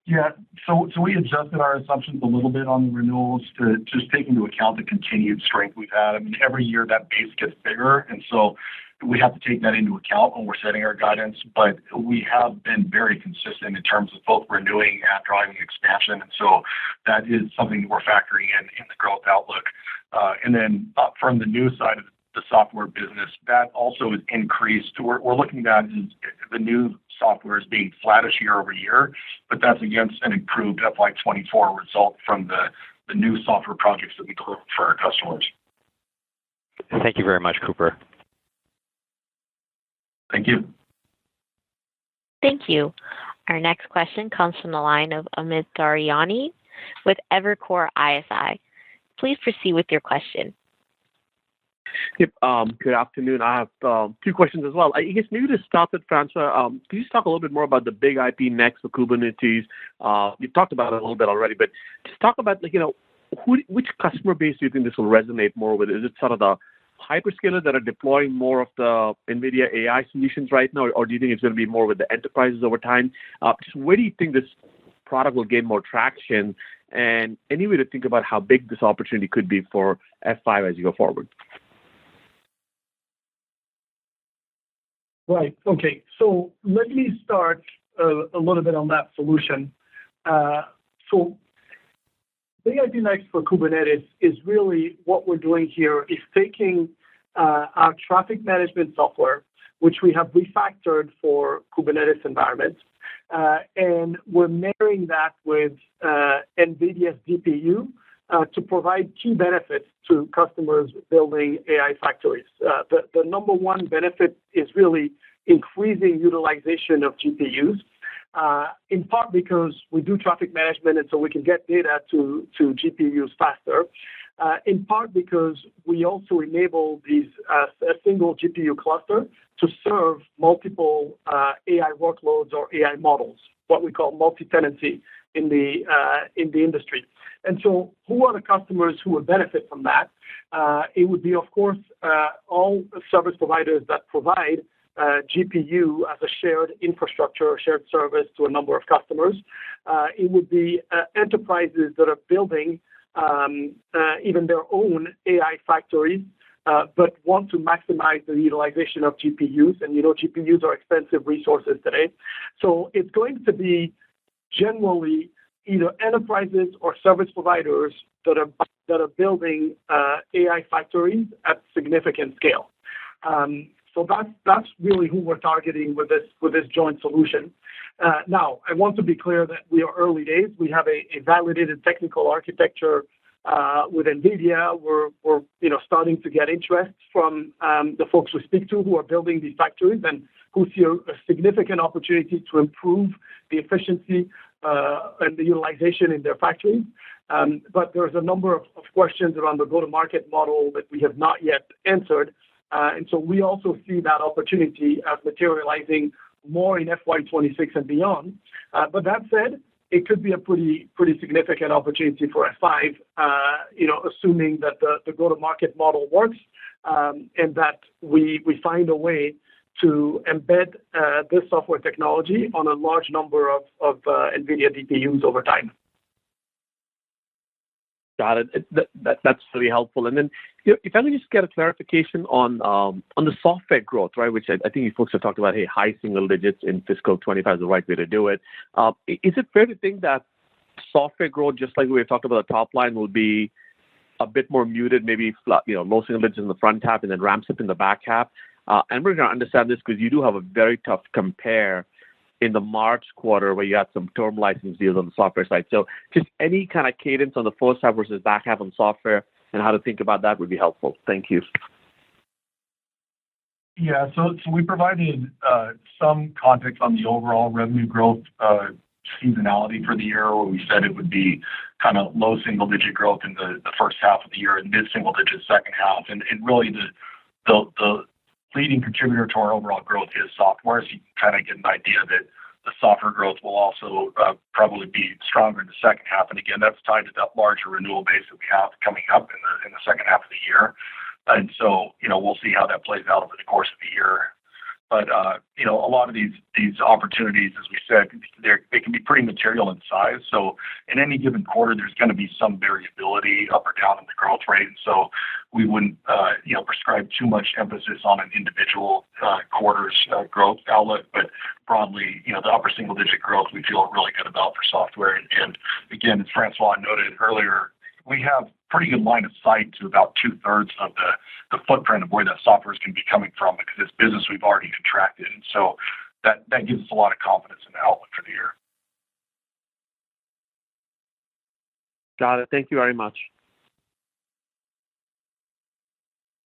Yeah, so we adjusted our assumptions a little bit on the renewals to just take into account the continued strength we've had. I mean, every year that base gets bigger, and so we have to take that into account when we're setting our guidance. But we have been very consistent in terms of both renewing and driving expansion, and so that is something that we're factoring in the growth outlook. And then from the new side of the software business, that also is increased. We're looking at the new software as being flattish year over year, but that's against an improved FY24 result from the new software projects that we deliver for our customers. Thank you very much, Cooper. Thank you. Thank you. Our next question comes from the line of Amit Daryanani with Evercore ISI. Please proceed with your question. Yep. Good afternoon. I have two questions as well. I guess maybe to start with, Francois, could you just talk a little bit more about the big IP next for Kubernetes? You've talked about it a little bit already, but just talk about, which customer base do you think this will resonate more with? Is it sort of the hyperscalers that are deploying more of the NVIDIA AI solutions right now, or do you think it's going to be more with the enterprises over time? Just where do you think this product will gain more traction, and any way to think about how big this opportunity could be for F5 as you go forward? Right. Okay. So let me start a little bit on that solution. So Big IP Next for Kubernetes is really what we're doing here is taking our traffic management software, which we have refactored for Kubernetes environments, and we're marrying that with NVIDIA's GPU to provide key benefits to customers building AI factories. The number one benefit is really increasing utilization of GPUs, in part because we do traffic management and so we can get data to GPUs faster, in part because we also enable a single GPU cluster to serve multiple AI workloads or AI models, what we call multi-tenancy in the industry. And so who are the customers who would benefit from that? It would be, of course, all service providers that provide GPU as a shared infrastructure or shared service to a number of customers. It would be enterprises that are building even their own AI factories, but want to maximize the utilization of GPUs. And, GPUs are expensive resources today. So it's going to be generally either enterprises or service providers that are building AI factories at significant scale. So that's really who we're targeting with this joint solution. Now, I want to be clear that we are early days. We have a validated technical architecture with NVIDIA. We're starting to get interest from the folks we speak to who are building these factories and who see a significant opportunity to improve the efficiency and the utilization in their factories. But there's a number of questions around the go-to-market model that we have not yet answered. And so we also see that opportunity as materializing more in FY26 and beyond. But that said, it could be a pretty significant opportunity for F5, assuming that the go-to-market model works and that we find a way to embed this software technology on a large number of NVIDIA DPUs over time. Got it. That's really helpful. And then, if I could just get a clarification on the software growth, right? Which I think you folks have talked about, hey, high single digits in fiscal 25 is the right way to do it. Is it fair to think that software growth, just like we have talked about the top line, will be a bit more muted, maybe flat, low single digits in the front half, and then ramps up in the back half? And we're going to understand this because you do have a very tough compare in the March quarter where you had some term license deals on the software side. So just any kind of cadence on the first half versus back half on software and how to think about that would be helpful. Thank you. Yeah, so we provided some context on the overall revenue growth seasonality for the year, where we said it would be kind of low single-digit growth in the first half of the year and mid-single-digit second half. And really the leading contributor to our overall growth is software. So you can kind of get an idea that the software growth will also probably be stronger in the second half. And again, that's tied to that larger renewal base that we have coming up in the second half of the year. And so, we'll see how that plays out over the course of the year. But, a lot of these opportunities, as we said, they can be pretty material in size. So in any given quarter, there's going to be some variability up or down in the growth rate. And so we wouldn't, prescribe too much emphasis on an individual quarter's growth outlook. But broadly, the upper single-digit growth we feel really good about for software. And again, as Francois noted earlier, we have pretty good line of sight to about 2/3 of the footprint of where that software is going to be coming from, because it's business we've already contracted. And so that gives us a lot of confidence in the outlook for the year. Got it. Thank you very much.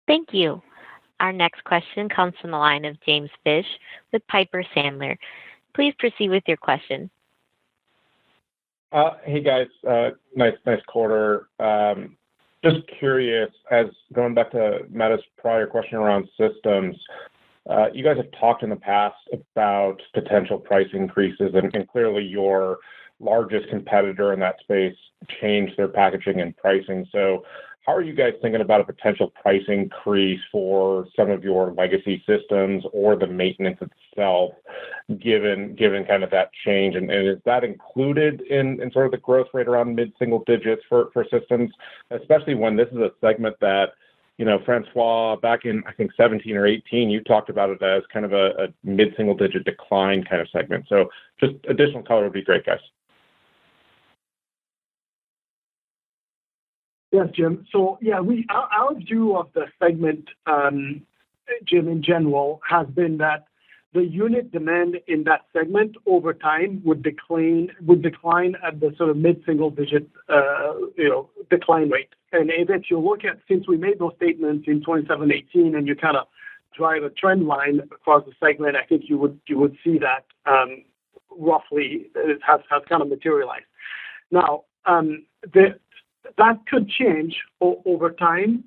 Thank you. Our next question comes from the line of James Fish with Piper Sandler. Please proceed with your question. Hey guys, nice quarter. Just curious, as going back to Meta's prior question around systems, you guys have talked in the past about potential price increases, and clearly your largest competitor in that space changed their packaging and pricing. So how are you guys thinking about a potential price increase for some of your legacy systems or the maintenance itself, given kind of that change? And is that included in sort of the growth rate around mid-single digits for systems, especially when this is a segment that, Francois, back in, I think, 17 or 18, you talked about it as kind of a mid-single digit decline kind of segment. So just additional color would be great, guys. Yes, Jim. So, our view of the segment, Jim, in general, has been that the unit demand in that segment over time would decline at the sort of mid-single digit, decline rate. And if you look at, since we made those statements in 2017-18, and you kind of drive a trend line across the segment, I think you would see that roughly it has kind of materialized. Now, that could change over time.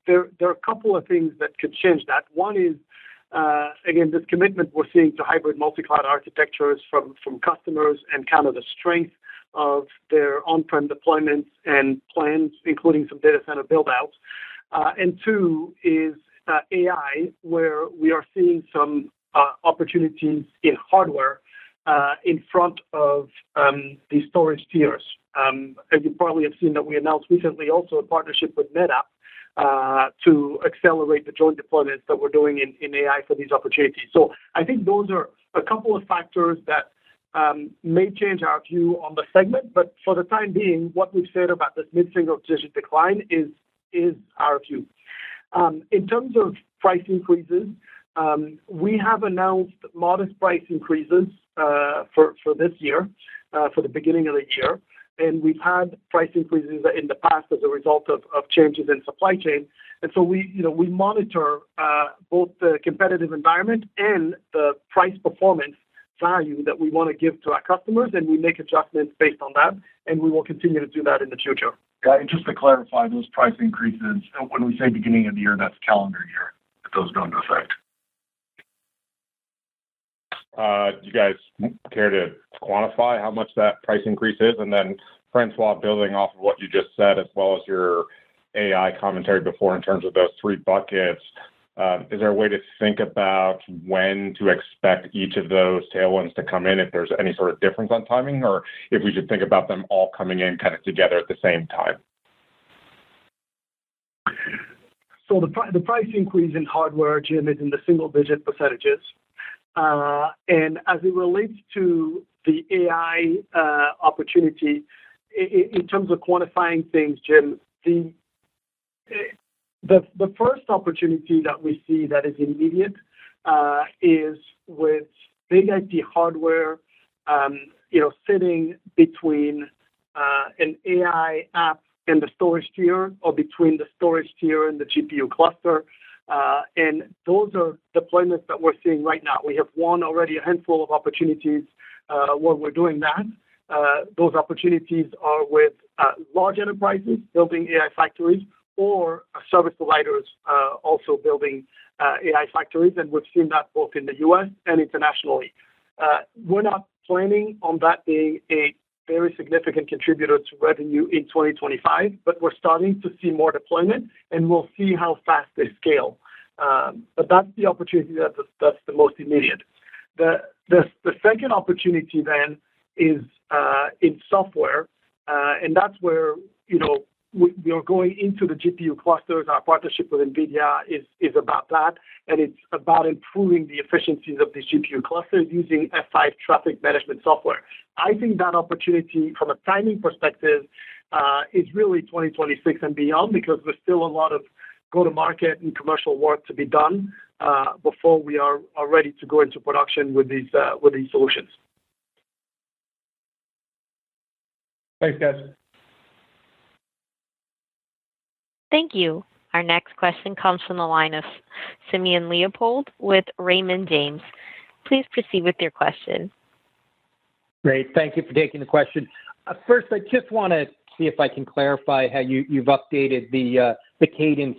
There are a couple of things that could change that. One is, again, this commitment we're seeing to hybrid multi-cloud architectures from customers and kind of the strength of their on-prem deployments and plans, including some data center build-outs. And two is AI, where we are seeing some opportunities in hardware in front of the storage tiers. As you probably have seen that we announced recently also a partnership with Meta to accelerate the joint deployments that we're doing in AI for these opportunities. So I think those are a couple of factors that may change our view on the segment, but for the time being, what we've said about this mid-single digit decline is our view. In terms of price increases, we have announced modest price increases for this year, for the beginning of the year. And we've had price increases in the past as a result of changes in supply chain. And so we monitor both the competitive environment and the price performance value that we want to give to our customers, and we make adjustments based on that, and we will continue to do that in the future. Yeah, and just to clarify, those price increases, when we say beginning of the year, that's calendar year that those go into effect. You guys care to quantify how much that price increase is? And then, Francois, building off of what you just said, as well as your AI commentary before in terms of those three buckets, is there a way to think about when to expect each of those tailwinds to come in, if there's any sort of difference on timing, or if we should think about them all coming in kind of together at the same time? So the price increase in hardware, Jim, is in the single-digit percentages. And as it relates to the AI opportunity, in terms of quantifying things, Jim, the first opportunity that we see that is immediate is with big IP hardware, sitting between an AI app and the storage tier, or between the storage tier and the GPU cluster. And those are deployments that we're seeing right now. We have won already a handful of opportunities where we're doing that. Those opportunities are with large enterprises building AI factories, or service providers also building AI factories, and we've seen that both in the U.S. and internationally. We're not planning on that being a very significant contributor to revenue in 2025, but we're starting to see more deployment, and we'll see how fast they scale. But that's the opportunity that's the most immediate. The second opportunity then is in software, and that's where we are going into the GPU clusters. Our partnership with NVIDIA is about that, and it's about improving the efficiencies of these GPU clusters using F5 traffic management software. I think that opportunity, from a timing perspective, is really 2026 and beyond, because there's still a lot of go-to-market and commercial work to be done before we are ready to go into production with these solutions. Thanks, guys. Thank you. Our next question comes from the line of Simeon Leopold with Raymond James. Please proceed with your question. Great. Thank you for taking the question. First, I just want to see if I can clarify how you've updated the cadence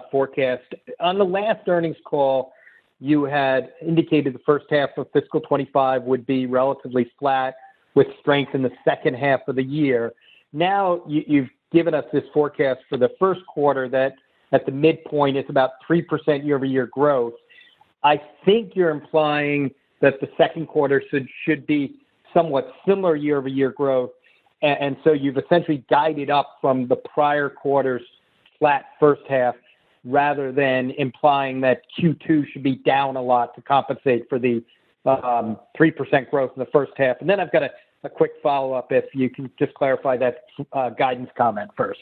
forecast. On the last earnings call, you had indicated the first half of fiscal 25 would be relatively flat with strength in the second half of the year. Now you've given us this forecast for the first quarter that at the midpoint is about 3% year-over-year growth. I think you're implying that the second quarter should be somewhat similar year-over-year growth, and so you've essentially guided up from the prior quarter's flat first half, rather than implying that Q2 should be down a lot to compensate for the 3% growth in the first half. And then I've got a quick follow-up, if you can just clarify that guidance comment first.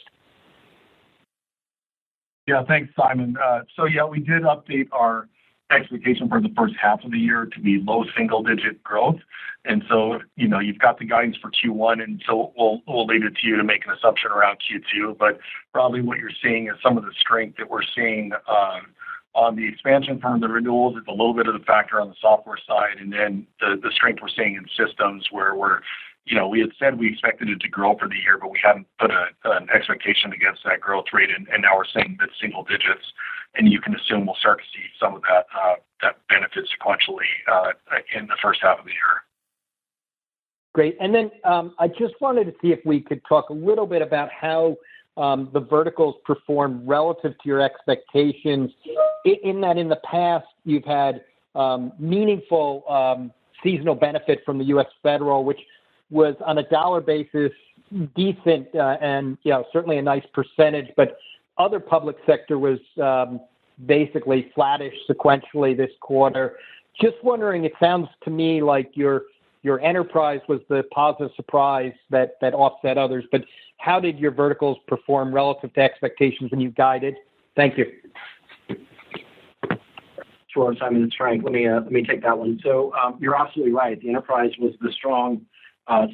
Yeah, thanks, Simon. We did update our expectation for the first half of the year to be low single-digit growth. And so, you've got the guidance for Q1, and so we'll leave it to you to make an assumption around Q2. But probably what you're seeing is some of the strength that we're seeing on the expansion from the renewals. It's a little bit of the factor on the software side, and then the strength we're seeing in systems where we had said we expected it to grow for the year, but we hadn't put an expectation against that growth rate, and now we're seeing mid-single digits, and you can assume we'll start to see some of that benefit sequentially in the first half of the year. Great. And then I just wanted to see if we could talk a little bit about how the verticals perform relative to your expectations, in that in the past you've had meaningful seasonal benefit from the U.S. federal, which was on a dollar basis decent and certainly a nice percentage, but other public sector was basically flattish sequentially this quarter. Just wondering, it sounds to me like your enterprise was the positive surprise that offset others, but how did your verticals perform relative to expectations when you guided? Thank you. Sure, Simon, it's Frank. Let me take that one. So you're absolutely right. The enterprise was the strong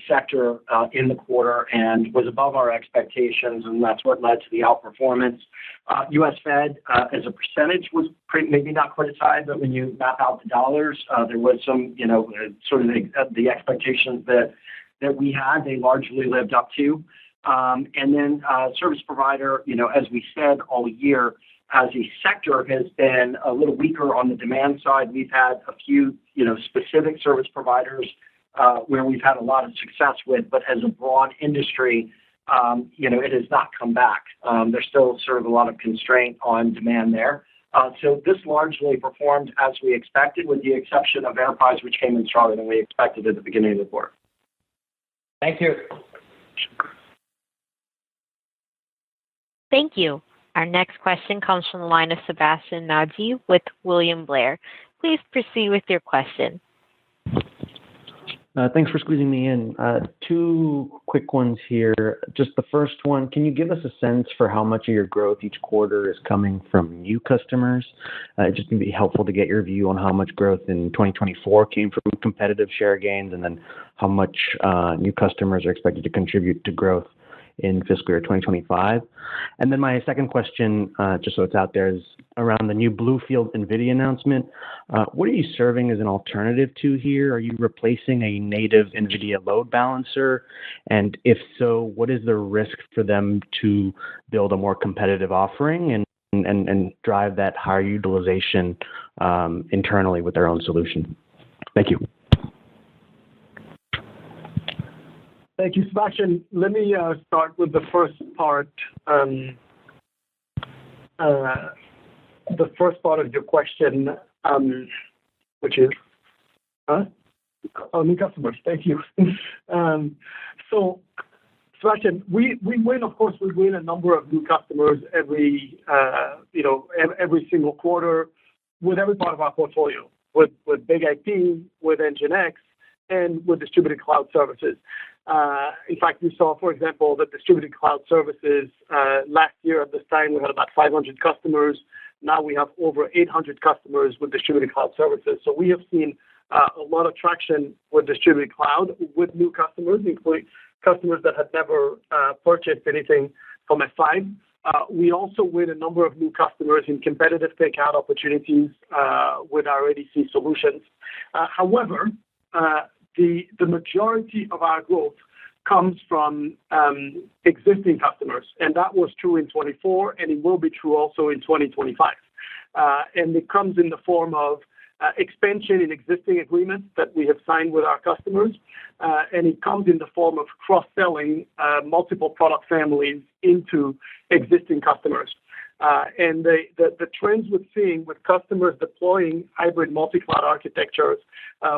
sector in the quarter and was above our expectations, and that's what led to the outperformance. U.S. Fed, as a percentage, was maybe not quite as high, but when you map out the dollars, there was some, sort of the expectations that we had, they largely lived up to. And then service provider, as we said all year, as a sector has been a little weaker on the demand side. We've had a few, specific service providers where we've had a lot of success with, but as a broad industry, it has not come back. There's still sort of a lot of constraint on demand there. So this largely performed as we expected, with the exception of enterprise, which came in stronger than we expected at the beginning of the quarter. Thank you. Thank you. Our next question comes from the line of Sebastian Naji with William Blair. Please proceed with your question. Thanks for squeezing me in. Two quick ones here. Just the first one, can you give us a sense for how much of your growth each quarter is coming from new customers? It just would be helpful to get your view on how much growth in 2024 came from competitive share gains, and then how much new customers are expected to contribute to growth in fiscal year 2025. And then my second question, just so it's out there, is around the new Bluefield NVIDIA announcement. What are you serving as an alternative to here? Are you replacing a native NVIDIA load balancer? And if so, what is the risk for them to build a more competitive offering and drive that higher utilization internally with their own solution? Thank you. Thank you, Sebastian. Let me start with the first part. The first part of your question, which is, new customers. Thank you. So, Sebastian, we win. Of course, we win a number of new customers every single quarter with every part of our portfolio, with Big IP, with NGINX, and with distributed cloud services. In fact, we saw, for example, that distributed cloud services last year at this time, we had about 500 customers. Now we have over 800 customers with distributed cloud services. So we have seen a lot of traction with distributed cloud with new customers, including customers that had never purchased anything from F5. We also win a number of new customers in competitive takeout opportunities with our ADC solutions. However, the majority of our growth comes from existing customers, and that was true in 24, and it will be true also in 2025. And it comes in the form of expansion in existing agreements that we have signed with our customers, and it comes in the form of cross-selling multiple product families into existing customers. And the trends we're seeing with customers deploying hybrid multi-cloud architectures,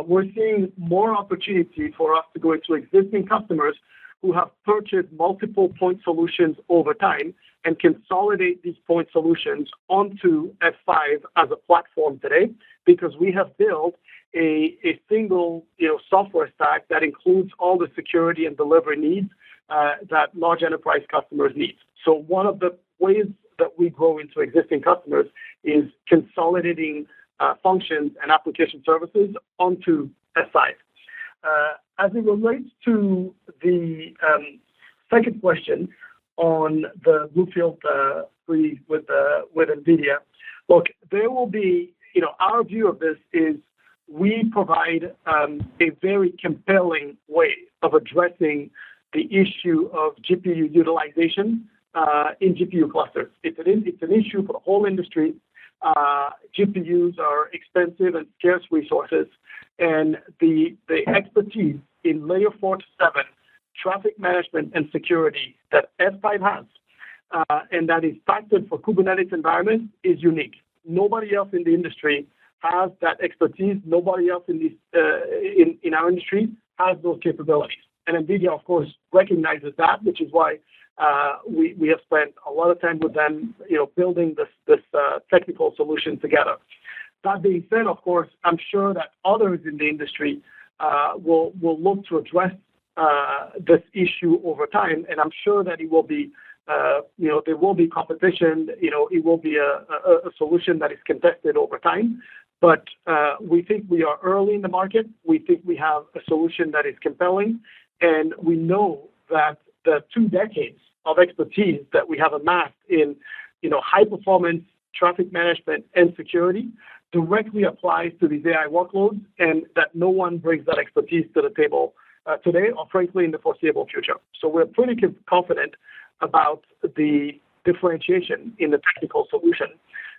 we're seeing more opportunity for us to go into existing customers who have purchased multiple point solutions over time and consolidate these point solutions onto F5 as a platform today, because we have built a single software stack that includes all the security and delivery needs that large enterprise customers need. So one of the ways that we grow into existing customers is consolidating functions and application services onto F5. As it relates to the second question on the Bluefield 3 with NVIDIA, look, there will be, our view of this is we provide a very compelling way of addressing the issue of GPU utilization in GPU clusters. It's an issue for the whole industry. GPUs are expensive and scarce resources, and the expertise in layer 4 to 7 traffic management and security that F5 has, and that is factored for Kubernetes environments, is unique. Nobody else in the industry has that expertise. Nobody else in our industry has those capabilities. And NVIDIA, of course, recognizes that, which is why we have spent a lot of time with them, building this technical solution together. That being said, of course, I'm sure that others in the industry will look to address this issue over time, and I'm sure that it will be, there will be competition. It will be a solution that is contested over time. But we think we are early in the market. We think we have a solution that is compelling, and we know that the 2 decades of expertise that we have amassed in, high performance traffic management and security directly applies to these AI workloads, and that no one brings that expertise to the table today or frankly in the foreseeable future. So we're pretty confident about the differentiation in the technical solution.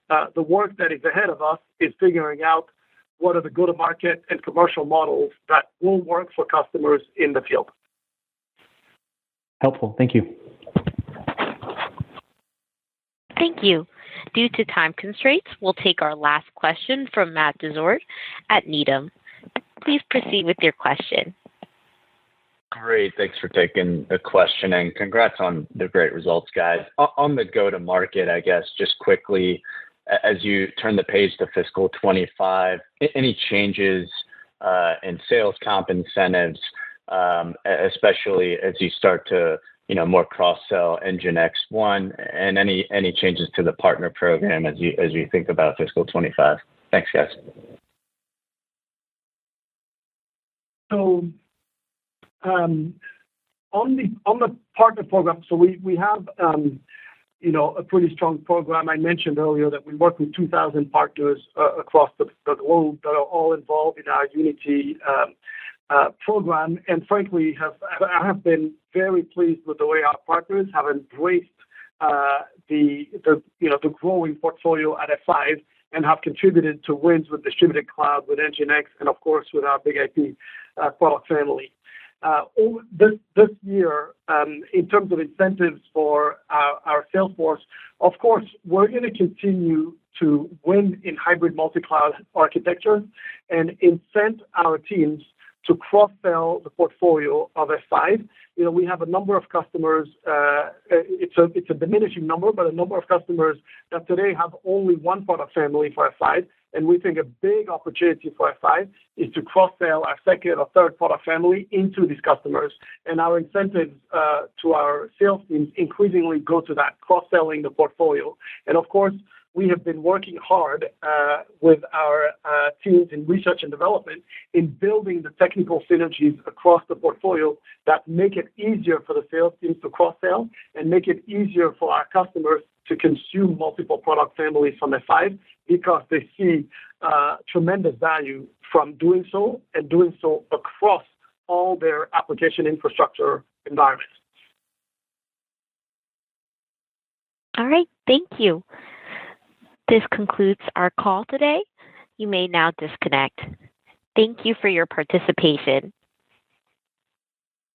The work that is ahead of us is figuring out what are the go-to-market and commercial models that will work for customers in the field. Helpful. Thank you. Thank you. Due to time constraints, we'll take our last question from Matt Dezort at Needham. Please proceed with your question. Great. Thanks for taking the question, and congrats on the great results, guys. On the go-to-market, I guess, just quickly, as you turn the page to fiscal 25, any changes in sales comp incentives, especially as you start to, more cross-sell NGINX One, and any changes to the partner program as you think about fiscal 25? Thanks, guys. So, on the partner program, so we have a pretty strong program. I mentioned earlier that we work with 2,000 partners across the globe that are all involved in our Unity program, and frankly, I have been very pleased with the way our partners have embraced the growing portfolio at F5 and have contributed to wins with Distributed Cloud, with NGINX, and of course with our Big IP product family. Over this year, in terms of incentives for our sales force, of course, we're going to continue to win in hybrid multi-cloud architecture and incent our teams to cross-sell the portfolio of F5. We have a number of customers, it's a diminishing number, but a number of customers that today have only one product family for F5, and we think a big opportunity for F5 is to cross-sell our second or third product family into these customers. And our incentives to our sales teams increasingly go to that, cross-selling the portfolio. And of course, we have been working hard with our teams in research and development in building the technical synergies across the portfolio that make it easier for the sales teams to cross-sell and make it easier for our customers to consume multiple product families from F5 because they see tremendous value from doing so and doing so across all their application infrastructure environments. All right, thank you. This concludes our call today. You may now disconnect. Thank you for your participation.